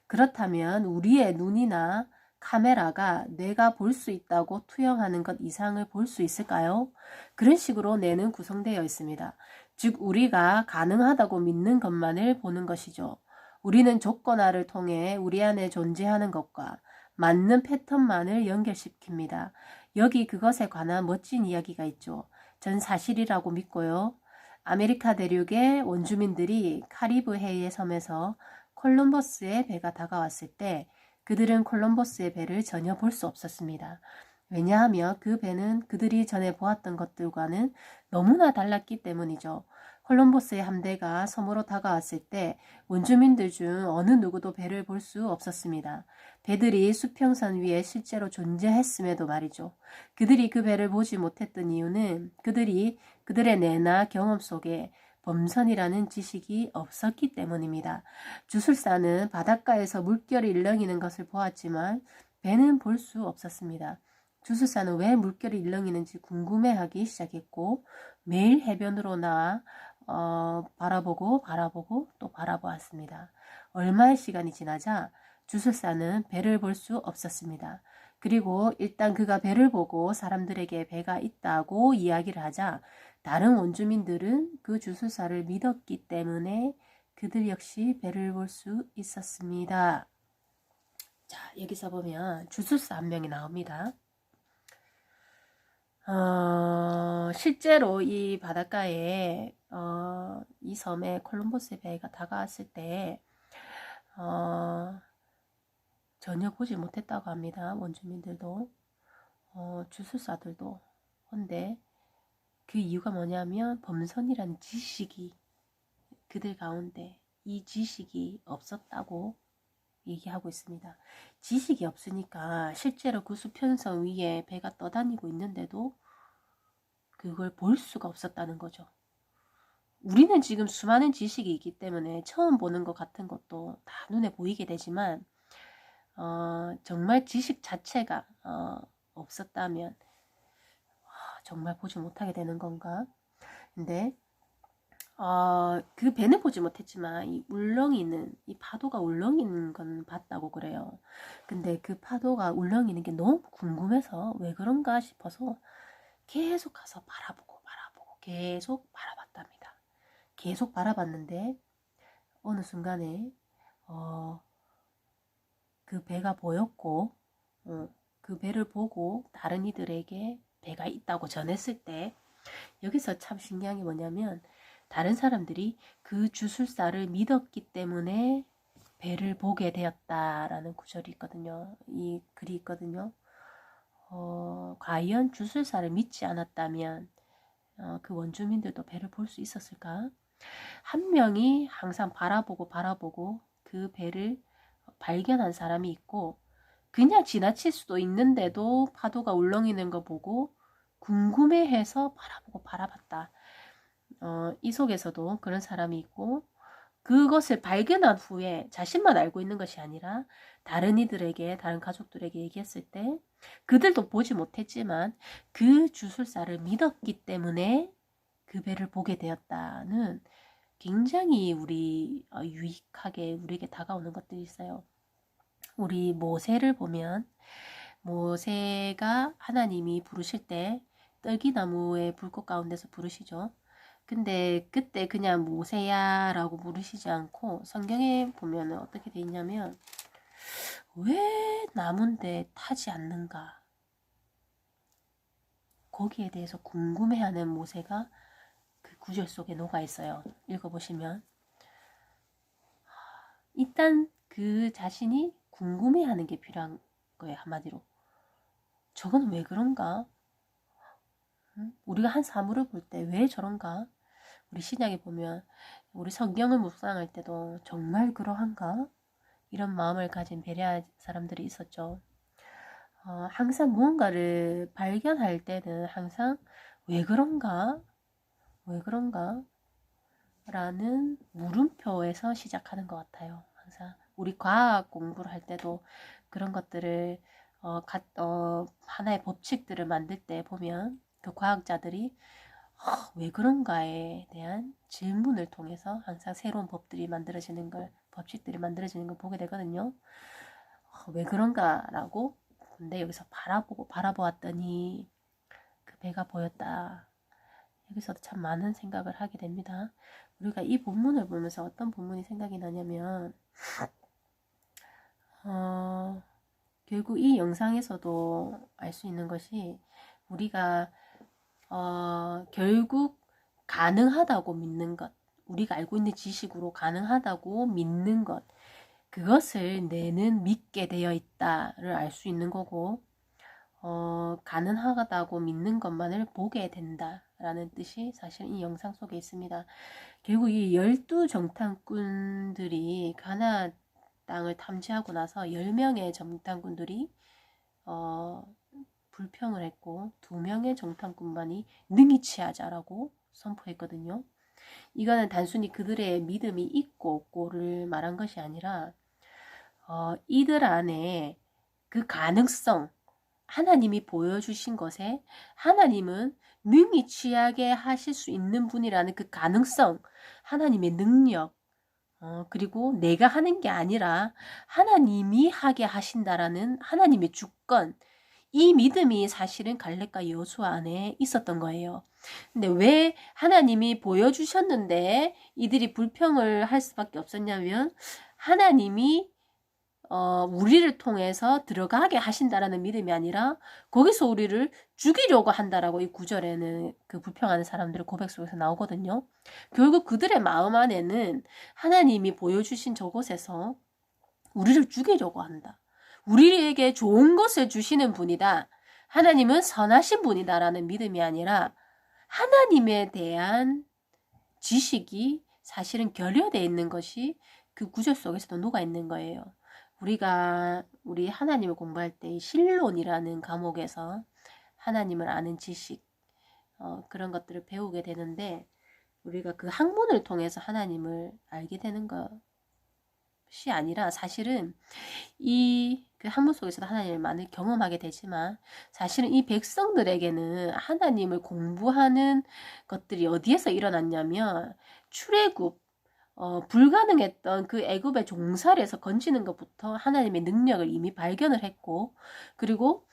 그렇다면 우리의 눈이나 카메라가 뇌가 볼 수 있다고 투영하는 것 이상을 볼 수 있을까요? 그런 식으로 뇌는 구성되어 있습니다. 즉 우리가 가능하다고 믿는 것만을 보는 것이죠. 우리는 조건화를 통해 우리 안에 존재하는 것과 맞는 패턴만을 연결시킵니다. 여기 그것에 관한 멋진 이야기가 있죠. 전 사실이라고 믿고요. 아메리카 대륙의 원주민들이 카리브 해의 섬에서 콜럼버스의 배가 다가왔을 때 그들은 콜럼버스의 배를 전혀 볼 수 없었습니다. 왜냐하면 그 배는 그들이 전에 보았던 것들과는 너무나 달랐기 때문이죠. 콜럼버스의 함대가 섬으로 다가왔을 때 원주민들 중 어느 누구도 배를 볼 수 없었습니다. 배들이 수평선 위에 실제로 존재했음에도 말이죠. 그들이 그 배를 보지 못했던 이유는 그들이 그들의 뇌나 경험 속에 범선이라는 지식이 없었기 때문입니다. 주술사는 바닷가에서 물결이 일렁이는 것을 보았지만 배는 볼 수 없었습니다. 주술사는 왜 물결이 일렁이는지 궁금해하기 시작했고 매일 해변으로 나와 바라보고 또 바라보았습니다. 얼마의 시간이 지나자 주술사는 배를 볼 수 없었습니다. 그리고 일단 그가 배를 보고 사람들에게 배가 있다고 이야기를 하자 다른 원주민들은 그 주술사를 믿었기 때문에 그들 역시 배를 볼 수 있었습니다. 자, 여기서 보면 주술사 한 명이 나옵니다. 실제로 이 바닷가에 이 섬에 콜럼버스의 배가 다가왔을 때 전혀 보지 못했다고 합니다. 원주민들도 주술사들도. 근데 그 이유가 뭐냐면 범선이라는 지식이 그들 가운데 이 지식이 없었다고 얘기하고 있습니다. 지식이 없으니까 실제로 그 수평선 위에 배가 떠다니고 있는데도 그걸 볼 수가 없었다는 거죠. 우리는 지금 수많은 지식이 있기 때문에 처음 보는 것 같은 것도 다 눈에 보이게 되지만 정말 지식 자체가 없었다면 정말 보지 못하게 되는 건가? 근데 그 배는 보지 못했지만 이 울렁이는 이 파도가 울렁이는 건 봤다고 그래요. 근데 그 파도가 울렁이는 게 너무 궁금해서 왜 그런가 싶어서 계속 가서 바라보고 계속 바라봤답니다. 계속 바라봤는데 어느 순간에 그 배가 보였고 그 배를 보고 다른 이들에게 배가 있다고 전했을 때 여기서 참 신기한 게 뭐냐면 다른 사람들이 그 주술사를 믿었기 때문에 배를 보게 되었다라는 구절이 있거든요. 이 글이 있거든요. 과연 주술사를 믿지 않았다면 그 원주민들도 배를 볼 수 있었을까? 한 명이 항상 바라보고 그 배를 발견한 사람이 있고 그냥 지나칠 수도 있는데도 파도가 울렁이는 거 보고 궁금해해서 바라봤다. 이 속에서도 그런 사람이 있고 그것을 발견한 후에 자신만 알고 있는 것이 아니라 다른 이들에게 다른 가족들에게 얘기했을 때 그들도 보지 못했지만 그 주술사를 믿었기 때문에 그 배를 보게 되었다는 굉장히 우리 유익하게 우리에게 다가오는 것들이 있어요. 우리 모세를 보면 모세가 하나님이 부르실 때 떨기나무의 불꽃 가운데서 부르시죠. 근데 그때 그냥 모세야 라고 부르시지 않고 성경에 보면 어떻게 돼 있냐면 왜 나무인데 타지 않는가 거기에 대해서 궁금해하는 모세가 그 구절 속에 녹아 있어요. 읽어보시면 일단 그 자신이 궁금해하는 게 필요한 거예요. 한마디로 저건 왜 그런가? 우리가 한 사물을 볼 때 왜 저런가? 우리 신약에 보면 우리 성경을 묵상할 때도 정말 그러한가? 이런 마음을 가진 베레아 사람들이 있었죠. 항상 무언가를 발견할 때는 항상 왜 그런가? 왜 그런가? 라는 물음표에서 시작하는 것 같아요. 항상 우리 과학 공부를 할 때도 그런 것들을 하나의 법칙들을 만들 때 보면 그 과학자들이 왜 그런가에 대한 질문을 통해서 항상 새로운 법들이 만들어지는 걸, 법칙들이 만들어지는 걸 보게 되거든요. 왜 그런가라고. 근데 여기서 바라보았더니 그 배가 보였다. 여기서도 참 많은 생각을 하게 됩니다. 우리가 이 본문을 보면서 어떤 본문이 생각이 나냐면 결국 이 영상에서도 알 수 있는 것이 우리가 결국 가능하다고 믿는 것, 우리가 알고 있는 지식으로 가능하다고 믿는 것, 그것을 내는 믿게 되어 있다를 알 수 있는 거고, 가능하다고 믿는 것만을 보게 된다라는 뜻이 사실 이 영상 속에 있습니다. 결국 이 12정탐꾼들이 가나안 땅을 탐지하고 나서 10명의 정탐꾼들이 불평을 했고 2명의 정탐꾼만이 능히 취하자라고 선포했거든요. 이거는 단순히 그들의 믿음이 있고 없고를 말한 것이 아니라 이들 안에 그 가능성, 하나님이 보여주신 것에 하나님은 능히 취하게 하실 수 있는 분이라는 그 가능성, 하나님의 능력, 그리고 내가 하는 게 아니라 하나님이 하게 하신다라는 하나님의 주권, 이 믿음이 사실은 갈렙과 여호수아 안에 있었던 거예요. 근데 왜 하나님이 보여주셨는데 이들이 불평을 할 수밖에 없었냐면 하나님이 우리를 통해서 들어가게 하신다라는 믿음이 아니라 거기서 우리를 죽이려고 한다라고 이 구절에는 그 불평하는 사람들의 고백 속에서 나오거든요. 결국 그들의 마음 안에는 하나님이 보여주신 저곳에서 우리를 죽이려고 한다. 우리에게 좋은 것을 주시는 분이다. 하나님은 선하신 분이다라는 믿음이 아니라 하나님에 대한 지식이 사실은 결여되어 있는 것이 그 구절 속에서도 녹아 있는 거예요. 우리 하나님을 공부할 때 신론이라는 과목에서 하나님을 아는 지식, 그런 것들을 배우게 되는데 우리가 그 학문을 통해서 하나님을 알게 되는 것이 아니라 사실은 그 학문 속에서도 하나님을 많이 경험하게 되지만 사실은 이 백성들에게는 하나님을 공부하는 것들이 어디에서 일어났냐면 출애굽, 불가능했던 그 애굽의 종살이에서 건지는 것부터 하나님의 능력을 이미 발견을 했고, 그리고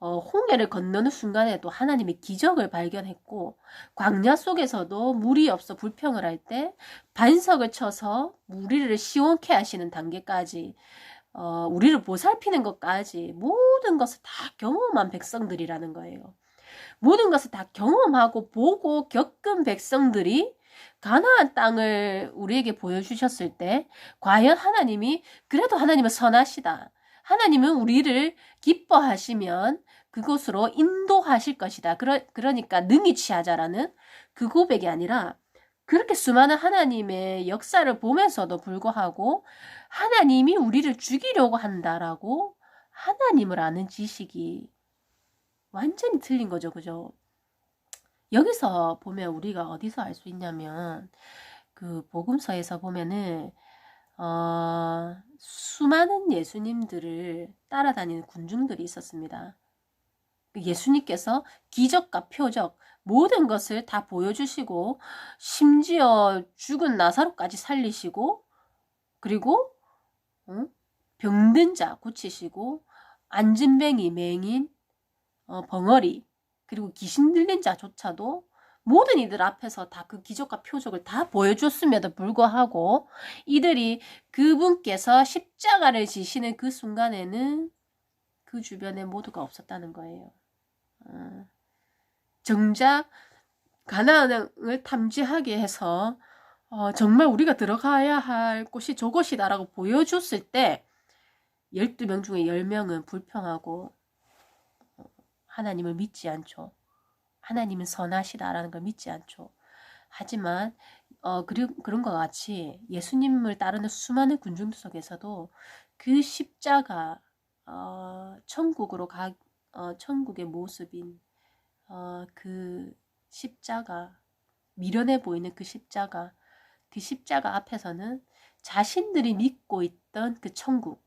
홍해를 건너는 순간에도 하나님의 기적을 발견했고, 광야 속에서도 물이 없어 불평을 할 때 반석을 쳐서 우리를 시원케 하시는 단계까지, 우리를 보살피는 것까지 모든 것을 다 경험한 백성들이라는 거예요. 모든 것을 다 경험하고 보고 겪은 백성들이 가나안 땅을 우리에게 보여주셨을 때 과연 하나님이 그래도 하나님은 선하시다. 하나님은 우리를 기뻐하시면 그곳으로 인도하실 것이다. 그러니까 능히 취하자라는 그 고백이 아니라 그렇게 수많은 하나님의 역사를 보면서도 불구하고 하나님이 우리를 죽이려고 한다라고 하나님을 아는 지식이 완전히 틀린 거죠. 그죠? 여기서 보면 우리가 어디서 알 수 있냐면 그 복음서에서 보면은 수많은 예수님들을 따라다니는 군중들이 있었습니다. 예수님께서 기적과 표적 모든 것을 다 보여주시고 심지어 죽은 나사로까지 살리시고 그리고 병든 자 고치시고 안진뱅이, 맹인, 벙어리 그리고 귀신 들린 자조차도 모든 이들 앞에서 다 그 기적과 표적을 다 보여줬음에도 불구하고 이들이 그분께서 십자가를 지시는 그 순간에는 그 주변에 모두가 없었다는 거예요. 정작 가나안을 탐지하게 해서 정말 우리가 들어가야 할 곳이 저곳이다라고 보여줬을 때 12명 중에 10명은 불평하고 하나님을 믿지 않죠. 하나님은 선하시다라는 걸 믿지 않죠. 하지만 그런 것 같이 예수님을 따르는 수많은 군중들 속에서도 그 십자가 천국의 모습인 그 십자가, 미련해 보이는 그 십자가 앞에서는 자신들이 믿고 있던 그 천국과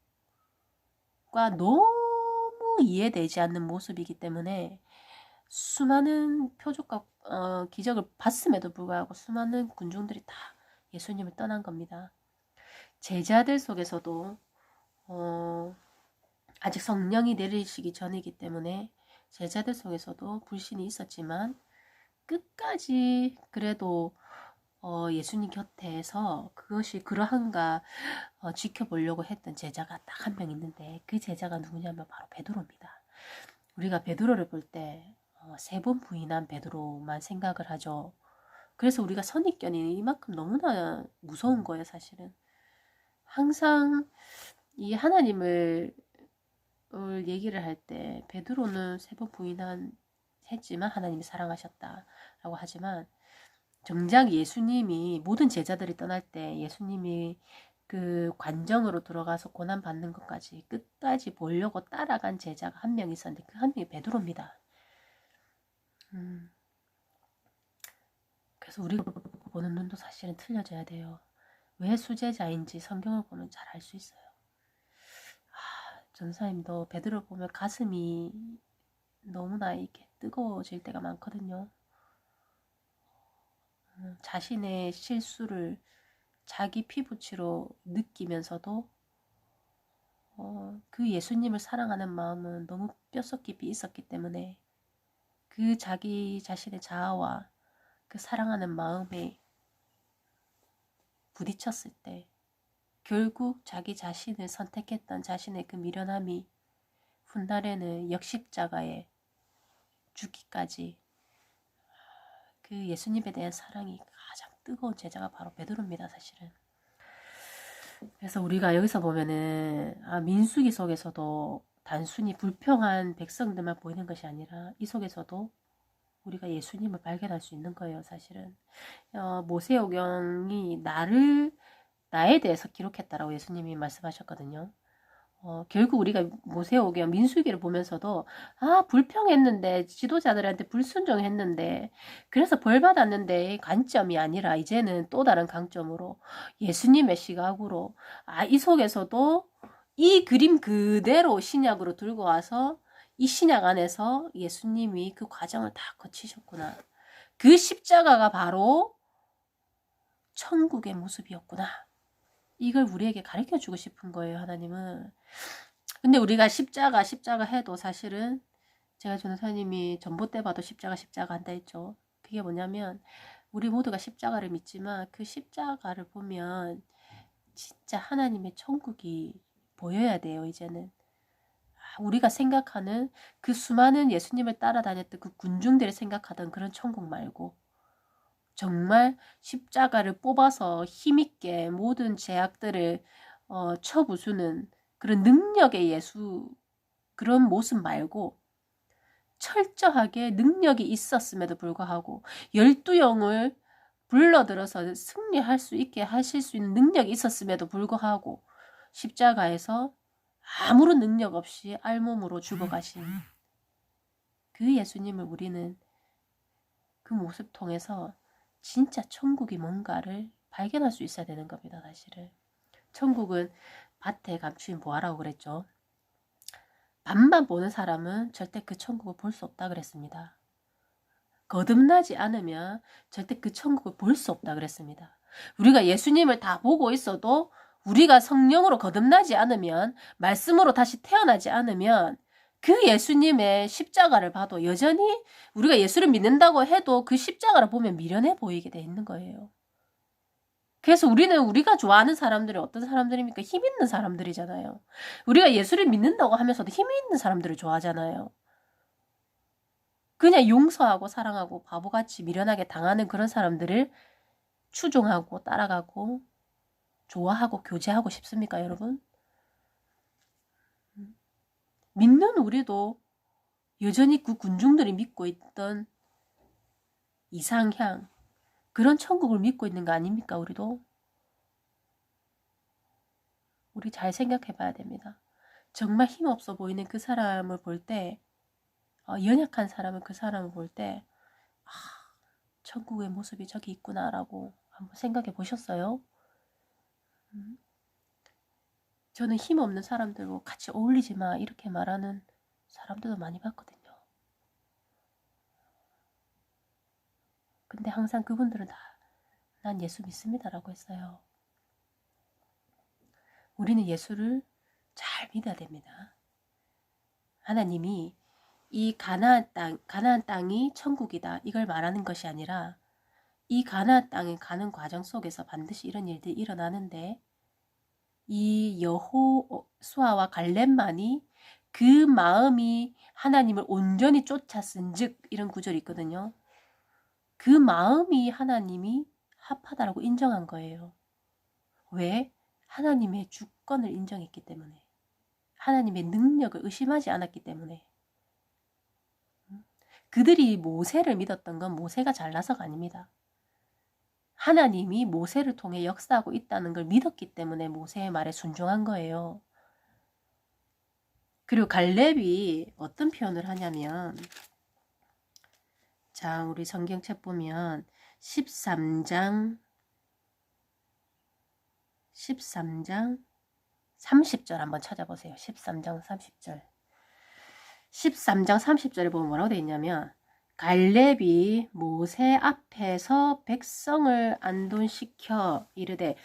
너무 이해되지 않는 모습이기 때문에 수많은 표적과 기적을 봤음에도 불구하고 수많은 군중들이 다 예수님을 떠난 겁니다. 제자들 속에서도 아직 성령이 내리시기 전이기 때문에 제자들 속에서도 불신이 있었지만 끝까지 그래도 예수님 곁에서 그것이 그러한가 지켜보려고 했던 제자가 딱 한 명 있는데 그 제자가 누구냐면 바로 베드로입니다. 우리가 베드로를 볼 때 3번 부인한 베드로만 생각을 하죠. 그래서 우리가 선입견이 이만큼 너무나 무서운 거예요, 사실은. 항상 이 하나님을 얘기를 할 때 베드로는 3번 했지만 하나님이 사랑하셨다라고 하지만 정작 예수님이 모든 제자들이 떠날 때 예수님이 그 관정으로 들어가서 고난 받는 것까지 끝까지 보려고 따라간 제자가 한 명 있었는데 그 한 명이 베드로입니다. 그래서 우리가 보는 눈도 사실은 틀려져야 돼요. 왜 수제자인지 성경을 보면 잘 알 수 있어요. 전사님도 베드로 보면 가슴이 너무나 이렇게 뜨거워질 때가 많거든요. 자신의 실수를 자기 피부치로 느끼면서도 그 예수님을 사랑하는 마음은 너무 뼛속 깊이 있었기 때문에 그 자기 자신의 자아와 그 사랑하는 마음에 부딪혔을 때 결국 자기 자신을 선택했던 자신의 그 미련함이 훗날에는 역십자가에 죽기까지 그 예수님에 대한 사랑이 가장 뜨거운 제자가 바로 베드로입니다, 사실은. 그래서 우리가 여기서 보면은 민수기 속에서도 단순히 불평한 백성들만 보이는 것이 아니라 이 속에서도 우리가 예수님을 발견할 수 있는 거예요, 사실은. 모세오경이 나에 대해서 기록했다라고 예수님이 말씀하셨거든요. 결국 우리가 모세오경 민수기를 보면서도 불평했는데 지도자들한테 불순종했는데 그래서 벌 받았는데 관점이 아니라 이제는 또 다른 강점으로 예수님의 시각으로 이 속에서도 이 그림 그대로 신약으로 들고 와서 이 신약 안에서 예수님이 그 과정을 다 거치셨구나. 그 십자가가 바로 천국의 모습이었구나. 이걸 우리에게 가르쳐주고 싶은 거예요, 하나님은. 근데 우리가 십자가 해도 사실은 제가 전도사님이 전봇대 봐도 십자가 한다 했죠. 그게 뭐냐면 우리 모두가 십자가를 믿지만 그 십자가를 보면 진짜 하나님의 천국이 보여야 돼요, 이제는. 우리가 생각하는 그 수많은 예수님을 따라다녔던 그 군중들이 생각하던 그런 천국 말고 정말 십자가를 뽑아서 힘있게 모든 죄악들을 쳐부수는 그런 능력의 예수, 그런 모습 말고 철저하게 능력이 있었음에도 불구하고 12영을 불러들어서 승리할 수 있게 하실 수 있는 능력이 있었음에도 불구하고 십자가에서 아무런 능력 없이 알몸으로 죽어가신 그 예수님을 우리는 그 모습 통해서 진짜 천국이 뭔가를 발견할 수 있어야 되는 겁니다. 사실은 천국은 밭에 감추인 보화라고 그랬죠. 밤만 보는 사람은 절대 그 천국을 볼 수 없다 그랬습니다. 거듭나지 않으면 절대 그 천국을 볼 수 없다 그랬습니다. 우리가 예수님을 다 보고 있어도 우리가 성령으로 거듭나지 않으면, 말씀으로 다시 태어나지 않으면 그 예수님의 십자가를 봐도 여전히 우리가 예수를 믿는다고 해도 그 십자가를 보면 미련해 보이게 돼 있는 거예요. 그래서 우리가 좋아하는 사람들이 어떤 사람들입니까? 힘 있는 사람들이잖아요. 우리가 예수를 믿는다고 하면서도 힘 있는 사람들을 좋아하잖아요. 그냥 용서하고 사랑하고 바보같이 미련하게 당하는 그런 사람들을 추종하고 따라가고 좋아하고 교제하고 싶습니까, 여러분? 믿는 우리도 여전히 그 군중들이 믿고 있던 이상향, 그런 천국을 믿고 있는 거 아닙니까, 우리도? 우리 잘 생각해 봐야 됩니다. 정말 힘없어 보이는 그 사람을 볼 때, 연약한 사람을 그 사람을 볼 때, 아, 천국의 모습이 저기 있구나라고 한번 생각해 보셨어요? 저는 힘없는 사람들과 같이 어울리지 마 이렇게 말하는 사람들도 많이 봤거든요. 근데 항상 그분들은 다 난 예수 믿습니다라고 했어요. 우리는 예수를 잘 믿어야 됩니다. 하나님이 이 가나안 땅이 천국이다 이걸 말하는 것이 아니라 이 가나안 땅에 가는 과정 속에서 반드시 이런 일들이 일어나는데 이 여호수아와 갈렙만이 그 마음이 하나님을 온전히 쫓았은즉 이런 구절이 있거든요. 그 마음이 하나님이 합하다라고 인정한 거예요. 왜? 하나님의 주권을 인정했기 때문에. 하나님의 능력을 의심하지 않았기 때문에. 그들이 모세를 믿었던 건 모세가 잘나서가 아닙니다. 하나님이 모세를 통해 역사하고 있다는 걸 믿었기 때문에 모세의 말에 순종한 거예요. 그리고 갈렙이 어떤 표현을 하냐면, 자, 우리 성경책 보면 13장 30절 한번 찾아보세요. 13장 30절. 13장 30절에 보면 뭐라고 되어 있냐면, 갈렙이 모세 앞에서 백성을 안돈시켜 이르되,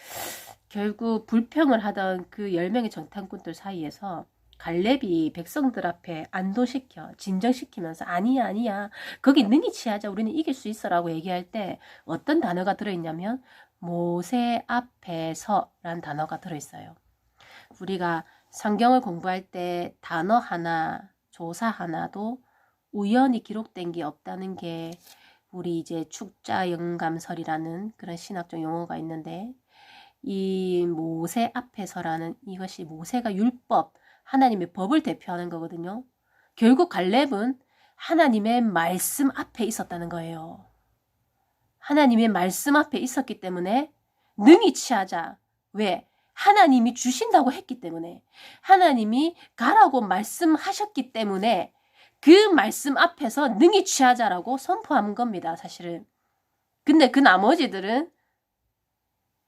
결국 불평을 하던 그 10명의 정탐꾼들 사이에서 갈렙이 백성들 앞에 안도시켜 진정시키면서 아니야 거기 능히 취하자 우리는 이길 수 있어 라고 얘기할 때 어떤 단어가 들어있냐면 모세 앞에서 라는 단어가 들어있어요. 우리가 성경을 공부할 때 단어 하나 조사 하나도 우연히 기록된 게 없다는 게 우리 이제 축자영감설이라는 그런 신학적 용어가 있는데, 이 모세 앞에서라는 이것이 모세가 율법, 하나님의 법을 대표하는 거거든요. 결국 갈렙은 하나님의 말씀 앞에 있었다는 거예요. 하나님의 말씀 앞에 있었기 때문에 능히 취하자. 왜? 하나님이 주신다고 했기 때문에, 하나님이 가라고 말씀하셨기 때문에 그 말씀 앞에서 능히 취하자라고 선포한 겁니다, 사실은. 근데 그 나머지들은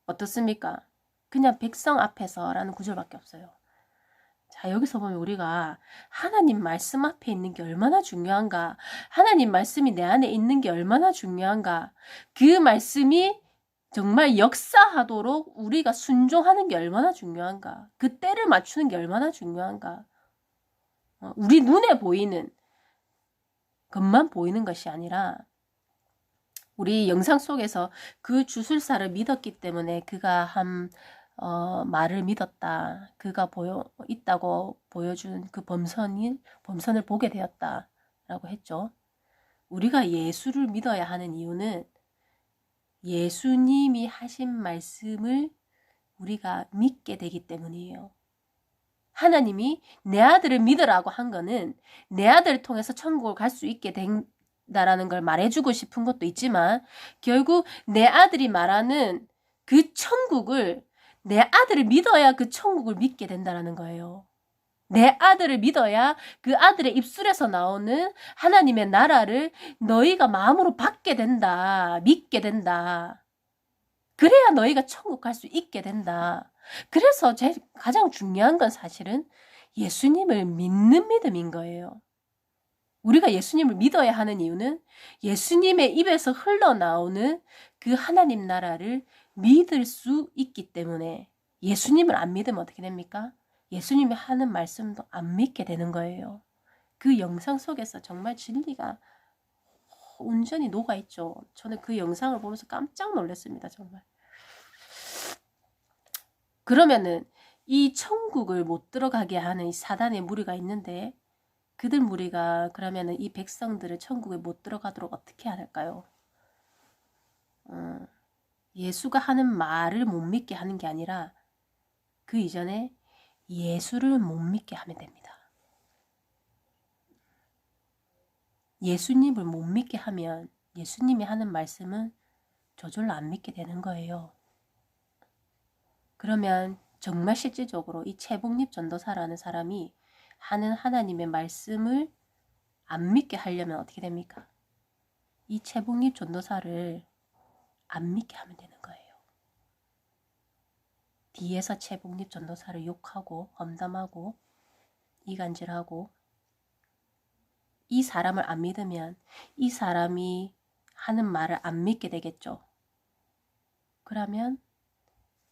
어떻습니까? 그냥 백성 앞에서라는 구절밖에 없어요. 자, 여기서 보면 우리가 하나님 말씀 앞에 있는 게 얼마나 중요한가, 하나님 말씀이 내 안에 있는 게 얼마나 중요한가, 그 말씀이 정말 역사하도록 우리가 순종하는 게 얼마나 중요한가, 그 때를 맞추는 게 얼마나 중요한가. 우리 눈에 보이는 것만 보이는 것이 아니라 우리 영상 속에서 그 주술사를 믿었기 때문에 그가 한 말을 믿었다. 그가 있다고 보여준 그 범선을 보게 되었다라고 했죠. 우리가 예수를 믿어야 하는 이유는 예수님이 하신 말씀을 우리가 믿게 되기 때문이에요. 하나님이 내 아들을 믿으라고 한 거는 내 아들을 통해서 천국을 갈 수 있게 된다라는 걸 말해주고 싶은 것도 있지만, 결국 내 아들이 말하는 그 천국을, 내 아들을 믿어야 그 천국을 믿게 된다라는 거예요. 내 아들을 믿어야 그 아들의 입술에서 나오는 하나님의 나라를 너희가 마음으로 받게 된다, 믿게 된다. 그래야 너희가 천국 갈 수 있게 된다. 그래서 가장 중요한 건 사실은 예수님을 믿는 믿음인 거예요. 우리가 예수님을 믿어야 하는 이유는 예수님의 입에서 흘러나오는 그 하나님 나라를 믿을 수 있기 때문에. 예수님을 안 믿으면 어떻게 됩니까? 예수님이 하는 말씀도 안 믿게 되는 거예요. 그 영상 속에서 정말 진리가 온전히 녹아있죠. 저는 그 영상을 보면서 깜짝 놀랐습니다. 정말. 그러면은 이 천국을 못 들어가게 하는 이 사단의 무리가 있는데, 그들 무리가 그러면은 이 백성들을 천국에 못 들어가도록 어떻게 해야 할까요? 예수가 하는 말을 못 믿게 하는 게 아니라 그 이전에 예수를 못 믿게 하면 됩니다. 예수님을 못 믿게 하면 예수님이 하는 말씀은 저절로 안 믿게 되는 거예요. 그러면 정말 실질적으로 이 최복립 전도사라는 사람이 하는 하나님의 말씀을 안 믿게 하려면 어떻게 됩니까? 이 최복립 전도사를 안 믿게 하면 되는 거예요. 뒤에서 최복립 전도사를 욕하고 험담하고 이간질하고 이 사람을 안 믿으면 이 사람이 하는 말을 안 믿게 되겠죠. 그러면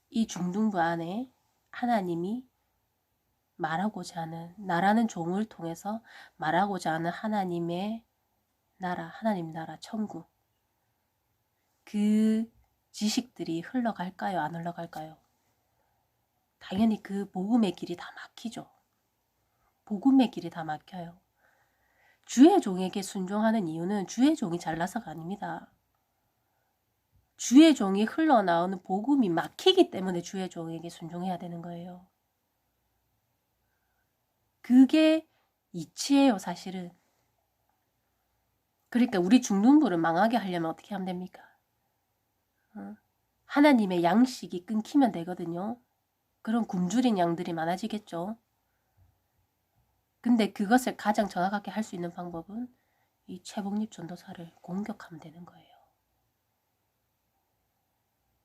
이 중등부 안에 하나님이 말하고자 하는 나라는 종을 통해서 말하고자 하는 하나님의 나라, 하나님 나라, 천국 그 지식들이 흘러갈까요? 안 흘러갈까요? 당연히 그 복음의 길이 다 막히죠. 복음의 길이 다 막혀요. 주의 종에게 순종하는 이유는 주의 종이 잘나서가 아닙니다. 주의 종이 흘러나오는 복음이 막히기 때문에 주의 종에게 순종해야 되는 거예요. 그게 이치예요, 사실은. 그러니까 우리 중등부를 망하게 하려면 어떻게 하면 됩니까? 하나님의 양식이 끊기면 되거든요. 그런 굶주린 양들이 많아지겠죠. 근데 그것을 가장 정확하게 할 수 있는 방법은 이 최복립 전도사를 공격하면 되는 거예요.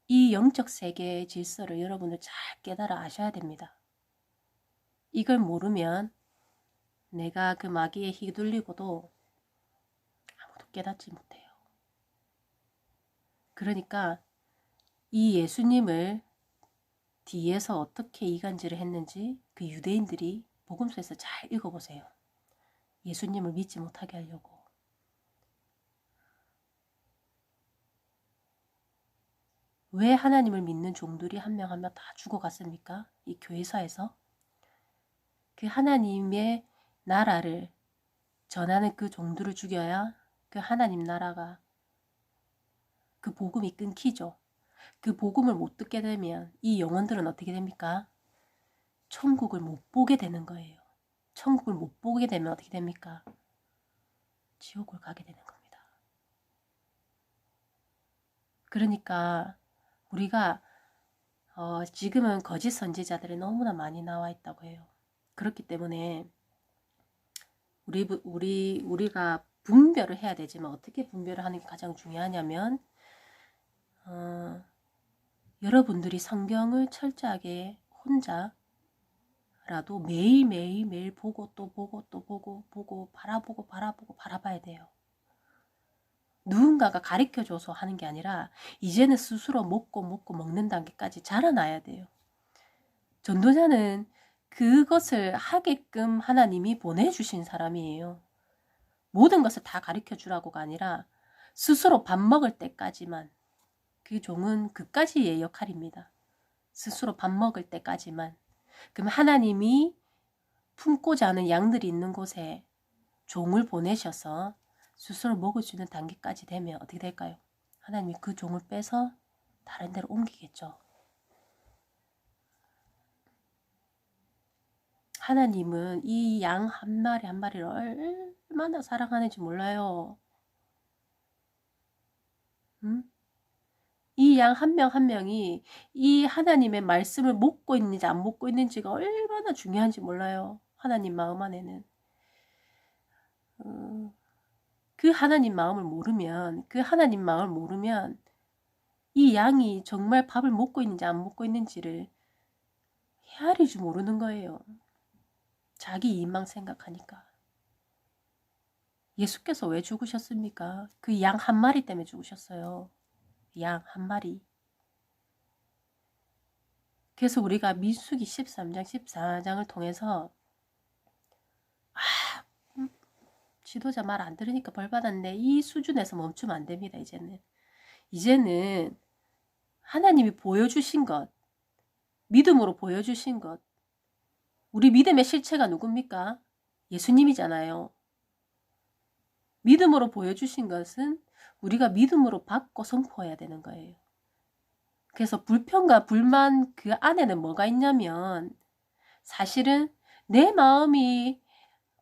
이 영적 세계의 질서를 여러분들 잘 깨달아 아셔야 됩니다. 이걸 모르면 내가 그 마귀에 휘둘리고도 아무도 깨닫지 못해요. 그러니까 이 예수님을 뒤에서 어떻게 이간질을 했는지 그 유대인들이 복음서에서 잘 읽어보세요. 예수님을 믿지 못하게 하려고. 왜 하나님을 믿는 종들이 한 명 한 명 다 죽어갔습니까? 이 교회사에서. 그 하나님의 나라를 전하는 그 종들을 죽여야 그 하나님 나라가 그 복음이 끊기죠. 그 복음을 못 듣게 되면 이 영혼들은 어떻게 됩니까? 천국을 못 보게 되는 거예요. 천국을 못 보게 되면 어떻게 됩니까? 지옥을 가게 되는 겁니다. 그러니까 우리가 지금은 거짓 선지자들이 너무나 많이 나와 있다고 해요. 그렇기 때문에 우리가 분별을 해야 되지만 어떻게 분별을 하는 게 가장 중요하냐면 여러분들이 성경을 철저하게 혼자라도 매일 보고 또 보고 또 보고 바라봐야 돼요. 누군가가 가르쳐줘서 하는 게 아니라 이제는 스스로 먹고 먹는 단계까지 자라나야 돼요. 전도자는 그것을 하게끔 하나님이 보내주신 사람이에요. 모든 것을 다 가르쳐주라고가 아니라 스스로 밥 먹을 때까지만, 그 종은 그까지의 역할입니다. 스스로 밥 먹을 때까지만. 그럼 하나님이 품고자 하는 양들이 있는 곳에 종을 보내셔서 스스로 먹을 수 있는 단계까지 되면 어떻게 될까요? 하나님이 그 종을 빼서 다른 데로 옮기겠죠. 하나님은 이 양 한 마리 한 마리를 얼마나 사랑하는지 몰라요. 이 양 한 명 한 명이 이 하나님의 말씀을 먹고 있는지 안 먹고 있는지가 얼마나 중요한지 몰라요. 하나님 마음 안에는. 그 하나님 마음을 모르면 이 양이 정말 밥을 먹고 있는지 안 먹고 있는지를 헤아릴 줄 모르는 거예요. 자기 이익만 생각하니까. 예수께서 왜 죽으셨습니까? 그 양 한 마리 때문에 죽으셨어요. 양 한 마리. 그래서 우리가 민수기 13장, 14장을 통해서 지도자 말 안 들으니까 벌 받았네. 이 수준에서 멈추면 안 됩니다. 이제는 하나님이 보여주신 것, 믿음으로 보여주신 것, 우리 믿음의 실체가 누굽니까? 예수님이잖아요. 믿음으로 보여주신 것은 우리가 믿음으로 받고 선포해야 되는 거예요. 그래서 불평과 불만 그 안에는 뭐가 있냐면 사실은 내 마음이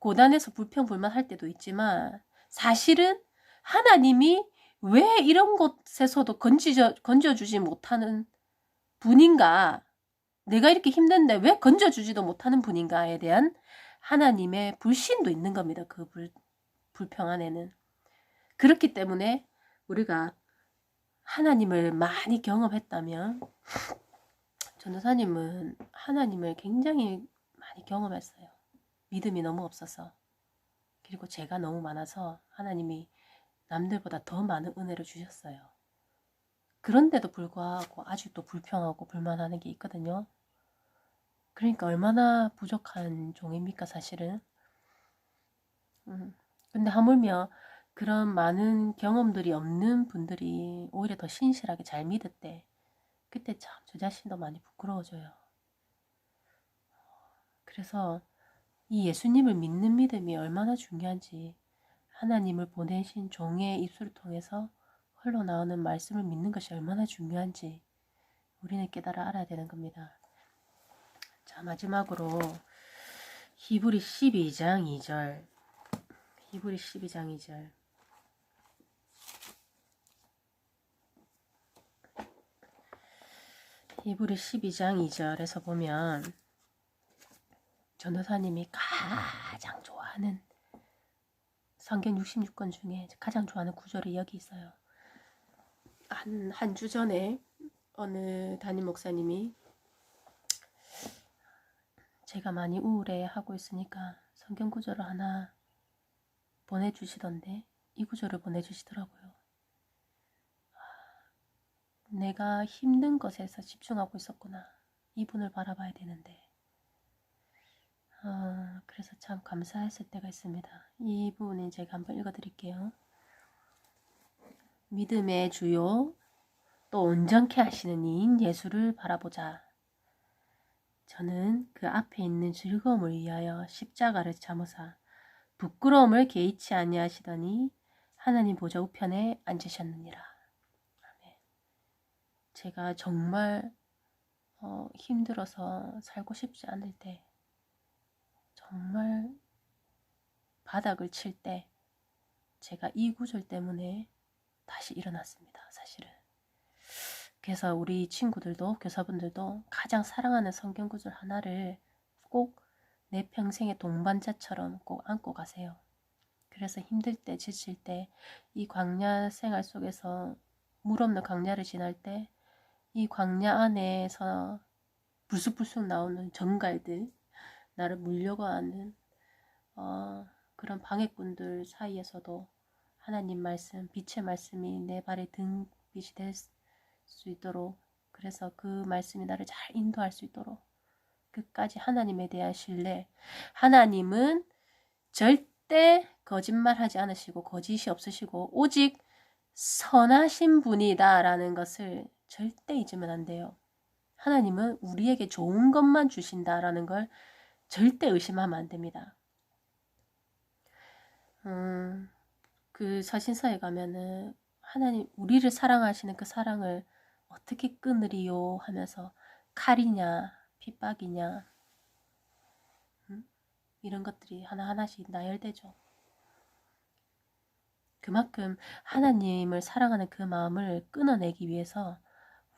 고단해서 불평불만할 때도 있지만 사실은 하나님이 왜 이런 곳에서도 건져주지 못하는 분인가, 내가 이렇게 힘든데 왜 건져주지도 못하는 분인가에 대한 하나님의 불신도 있는 겁니다. 그 불평 안에는. 그렇기 때문에 우리가 하나님을 많이 경험했다면, 전도사님은 하나님을 굉장히 많이 경험했어요. 믿음이 너무 없어서, 그리고 죄가 너무 많아서 하나님이 남들보다 더 많은 은혜를 주셨어요. 그런데도 불구하고 아직도 불평하고 불만하는 게 있거든요. 그러니까 얼마나 부족한 종입니까 사실은. 근데 하물며 그런 많은 경험들이 없는 분들이 오히려 더 신실하게 잘 믿었대. 그때 참 저 자신도 많이 부끄러워져요. 그래서 이 예수님을 믿는 믿음이 얼마나 중요한지, 하나님을 보내신 종의 입술을 통해서 흘러나오는 말씀을 믿는 것이 얼마나 중요한지 우리는 깨달아 알아야 되는 겁니다. 자, 마지막으로 히브리 12장 2절. 히브리 12장 2절. 히브리 12장 2절에서 보면 전도사님이 가장 좋아하는 성경 66권 중에 가장 좋아하는 구절이 여기 있어요. 한 주 전에 어느 담임 목사님이 제가 많이 우울해하고 있으니까 성경 구절을 하나 보내주시던데 이 구절을 보내주시더라고요. 내가 힘든 것에서 집중하고 있었구나. 이분을 바라봐야 되는데. 그래서 참 감사했을 때가 있습니다. 이 부분은 제가 한번 읽어드릴게요. 믿음의 주요 또 온전케 하시는 이인 예수를 바라보자. 저는 그 앞에 있는 즐거움을 위하여 십자가를 참으사 부끄러움을 개의치 아니하시더니 하나님 보좌 우편에 앉으셨느니라. 제가 정말 힘들어서 살고 싶지 않을 때, 정말 바닥을 칠 때 제가 이 구절 때문에 다시 일어났습니다. 사실은. 그래서 우리 친구들도 교사분들도 가장 사랑하는 성경 구절 하나를 꼭 내 평생의 동반자처럼 꼭 안고 가세요. 그래서 힘들 때, 지칠 때, 이 광야 생활 속에서 물 없는 광야를 지날 때 이 광야 안에서 불쑥불쑥 나오는 정갈들, 나를 물려고 하는 그런 방해꾼들 사이에서도 하나님 말씀, 빛의 말씀이 내 발의 등빛이 될 수 있도록, 그래서 그 말씀이 나를 잘 인도할 수 있도록 끝까지 하나님에 대한 신뢰, 하나님은 절대 거짓말하지 않으시고 거짓이 없으시고 오직 선하신 분이다 라는 것을 절대 잊으면 안 돼요. 하나님은 우리에게 좋은 것만 주신다라는 걸 절대 의심하면 안 됩니다. 그 서신서에 가면은 하나님 우리를 사랑하시는 그 사랑을 어떻게 끊으리요 하면서 칼이냐 핍박이냐 이런 것들이 하나하나씩 나열되죠. 그만큼 하나님을 사랑하는 그 마음을 끊어내기 위해서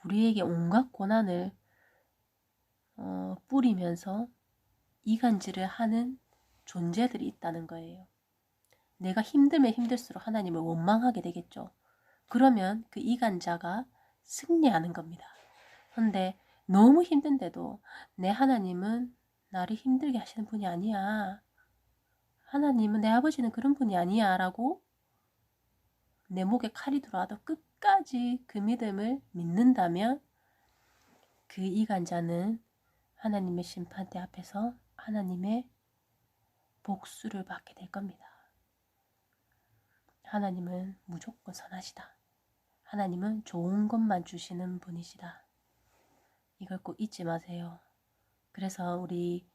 우리에게 온갖 고난을 뿌리면서 이간질을 하는 존재들이 있다는 거예요. 내가 힘들면 힘들수록 하나님을 원망하게 되겠죠. 그러면 그 이간자가 승리하는 겁니다. 그런데 너무 힘든데도 내 하나님은 나를 힘들게 하시는 분이 아니야. 하나님은 내 아버지는 그런 분이 아니야 라고 내 목에 칼이 들어와도 끝까지 그 믿음을 믿는다면 그 이간자는 하나님의 심판대 앞에서 하나님의 복수를 받게 될 겁니다. 하나님은 무조건 선하시다. 하나님은 좋은 것만 주시는 분이시다. 이걸 꼭 잊지 마세요. 그래서 우리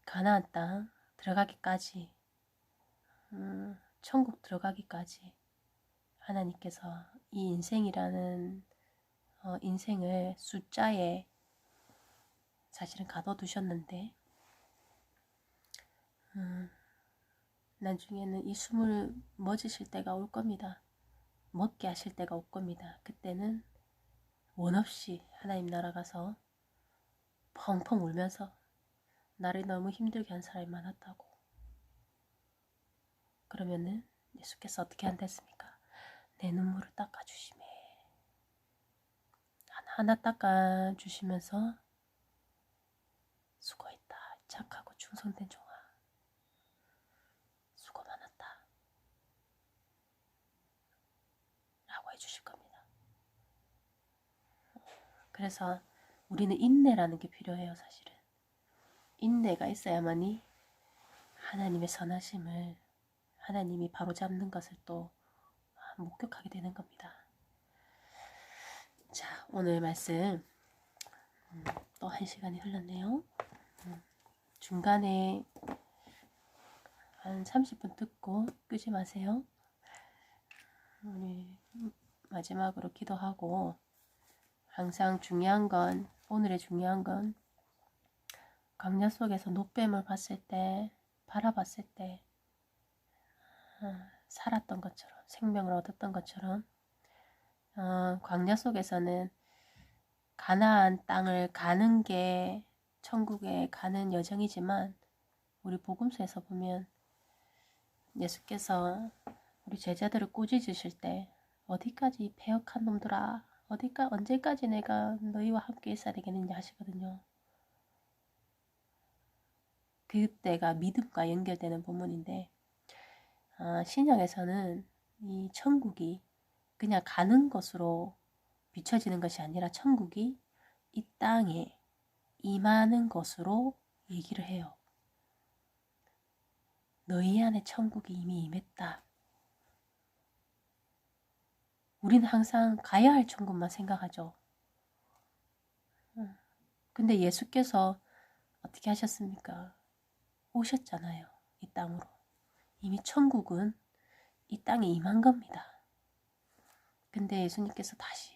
가나안 땅 들어가기까지 천국 들어가기까지 하나님께서 이 인생이라는 인생을 숫자에 사실은 가둬두셨는데 나중에는 이 숨을 멎으실 때가 올 겁니다. 먹게 하실 때가 올 겁니다. 그때는 원 없이 하나님 나라 가서 펑펑 울면서 나를 너무 힘들게 한 사람이 많았다고. 그러면은 예수께서 어떻게 한댔습니까? 내 눈물을 닦아주시매. 하나하나 닦아주시면서 수고했다. 착하고 충성된 종아. 수고 많았다. 라고 해주실 겁니다. 그래서 우리는 인내라는 게 필요해요. 사실은. 인내가 있어야만이 하나님의 선하심을 하나님이 바로잡는 것을 또 목격하게 되는 겁니다. 자, 오늘 말씀 또 1시간이 흘렀네요. 중간에 한 30분 듣고 끄지 마세요. 우리 마지막으로 기도하고 항상 중요한 건 오늘의 중요한 건 광야 속에서 노뱀을 봤을 때 바라봤을 때 살았던 것처럼 생명을 얻었던 것처럼 광야 속에서는 가나안 땅을 가는 게 천국에 가는 여정이지만 우리 복음서에서 보면 예수께서 우리 제자들을 꾸짖으실 때 어디까지 패역한 놈들아 언제까지 내가 너희와 함께 있어야 되겠느냐 하시거든요. 그때가 믿음과 연결되는 부분인데 신약에서는 이 천국이 그냥 가는 것으로 비춰지는 것이 아니라 천국이 이 땅에 임하는 것으로 얘기를 해요. 너희 안에 천국이 이미 임했다. 우리는 항상 가야 할 천국만 생각하죠. 근데 예수께서 어떻게 하셨습니까? 오셨잖아요. 이 땅으로. 이미 천국은 이 땅에 임한 겁니다. 근데 예수님께서 다시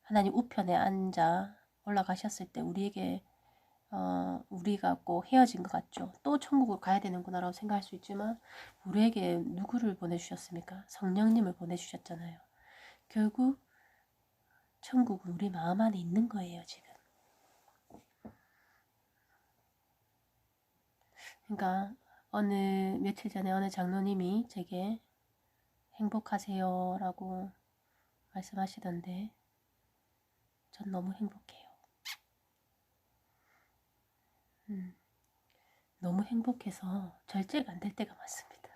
하나님 우편에 앉아 올라가셨을 때 우리에게 우리가 꼭 헤어진 것 같죠. 또 천국을 가야 되는구나 라고 생각할 수 있지만 우리에게 누구를 보내주셨습니까? 성령님을 보내주셨잖아요. 결국 천국은 우리 마음 안에 있는 거예요. 지금. 그러니까 며칠 전에 어느 장로님이 제게 행복하세요 라고 말씀하시던데 전 너무 행복해요. 너무 행복해서 절제가 안 될 때가 많습니다.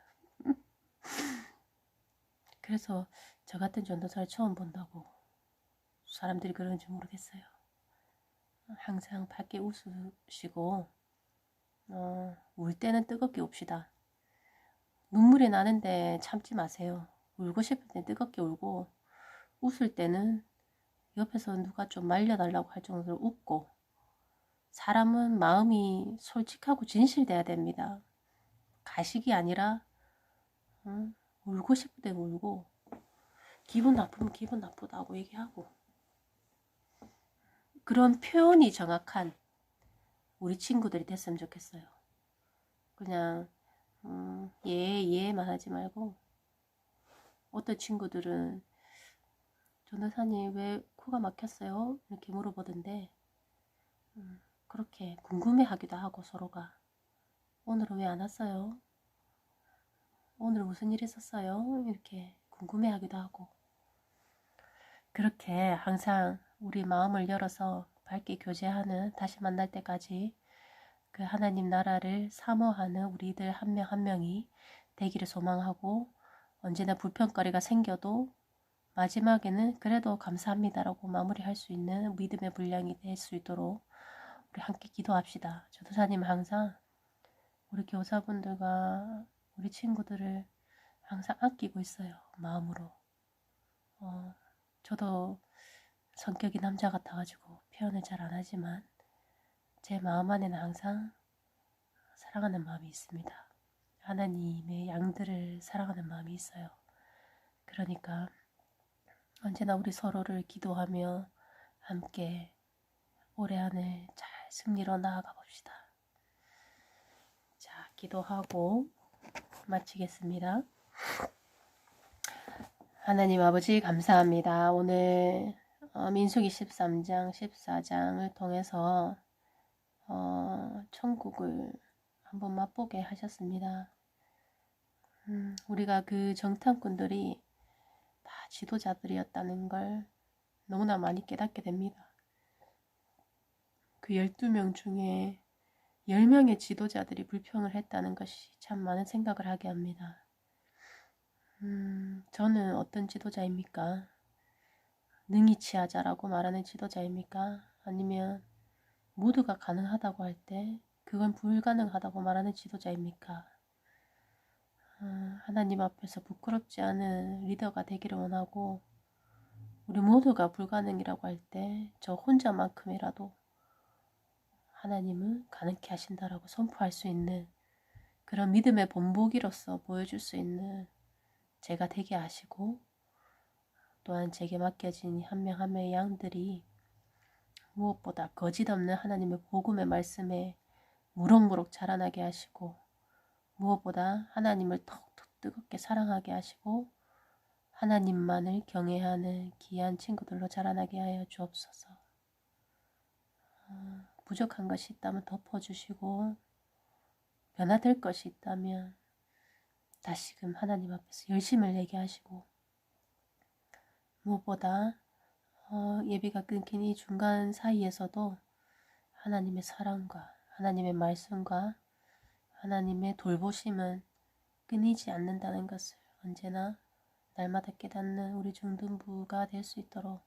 그래서 저 같은 전도사를 처음 본다고 사람들이 그러는지 모르겠어요. 항상 밝게 웃으시고 울 때는 뜨겁게 웁시다. 눈물이 나는데 참지 마세요. 울고 싶을 때 뜨겁게 울고 웃을 때는 옆에서 누가 좀 말려달라고 할 정도로 웃고 사람은 마음이 솔직하고 진실돼야 됩니다. 가식이 아니라 울고 싶을 때 울고 기분 나쁘면 기분 나쁘다고 얘기하고 그런 표현이 정확한 우리 친구들이 됐으면 좋겠어요. 그냥 예만 하지 말고 어떤 친구들은 전도사님 왜 코가 막혔어요? 이렇게 물어보던데 그렇게 궁금해하기도 하고 서로가 오늘은 왜 안 왔어요? 오늘 무슨 일 있었어요? 이렇게 궁금해하기도 하고 그렇게 항상 우리 마음을 열어서 밝게 교제하는 다시 만날 때까지 그 하나님 나라를 사모하는 우리들 한 명 한 명이 되기를 소망하고 언제나 불평거리가 생겨도 마지막에는 그래도 감사합니다라고 마무리할 수 있는 믿음의 분량이 될 수 있도록 우리 함께 기도합시다. 전도사님 항상 우리 교사분들과 우리 친구들을 항상 아끼고 있어요. 마음으로. 저도 성격이 남자 같아가지고 표현을 잘 안 하지만 제 마음 안에는 항상 사랑하는 마음이 있습니다. 하나님의 양들을 사랑하는 마음이 있어요. 그러니까 언제나 우리 서로를 기도하며 함께 올해 안을 잘 승리로 나아가 봅시다. 자, 기도하고 마치겠습니다. 하나님 아버지 감사합니다. 오늘 민수기 13장, 14장을 통해서 천국을 한번 맛보게 하셨습니다. 우리가 그 정탐꾼들이 다 지도자들이었다는 걸 너무나 많이 깨닫게 됩니다. 그 12명 중에 10명의 지도자들이 불평을 했다는 것이 참 많은 생각을 하게 합니다. 저는 어떤 지도자입니까? 능히 치하자라고 말하는 지도자입니까? 아니면 모두가 가능하다고 할 때 그건 불가능하다고 말하는 지도자입니까? 하나님 앞에서 부끄럽지 않은 리더가 되기를 원하고 우리 모두가 불가능이라고 할 때 저 혼자만큼이라도 하나님은 가능케 하신다라고 선포할 수 있는 그런 믿음의 본보기로서 보여줄 수 있는 제가 되게 하시고 또한 제게 맡겨진 한 명 한 명의 양들이 무엇보다 거짓 없는 하나님의 복음의 말씀에 무럭무럭 자라나게 하시고 무엇보다 하나님을 더욱더 뜨겁게 사랑하게 하시고 하나님만을 경외하는 귀한 친구들로 자라나게 하여 주옵소서. 부족한 것이 있다면 덮어주시고 변화될 것이 있다면 다시금 하나님 앞에서 열심을 내게 하시고 무엇보다 예비가 끊긴 이 중간 사이에서도 하나님의 사랑과 하나님의 말씀과 하나님의 돌보심은 끊이지 않는다는 것을 언제나 날마다 깨닫는 우리 중등부가 될 수 있도록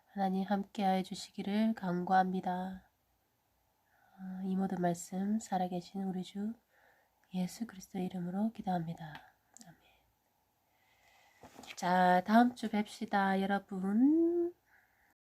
하나님 함께하여 주시기를 간구합니다. 이 모든 말씀 살아계신 우리 주 예수 그리스도의 이름으로 기도합니다. 아멘. 자, 다음 주 뵙시다, 여러분.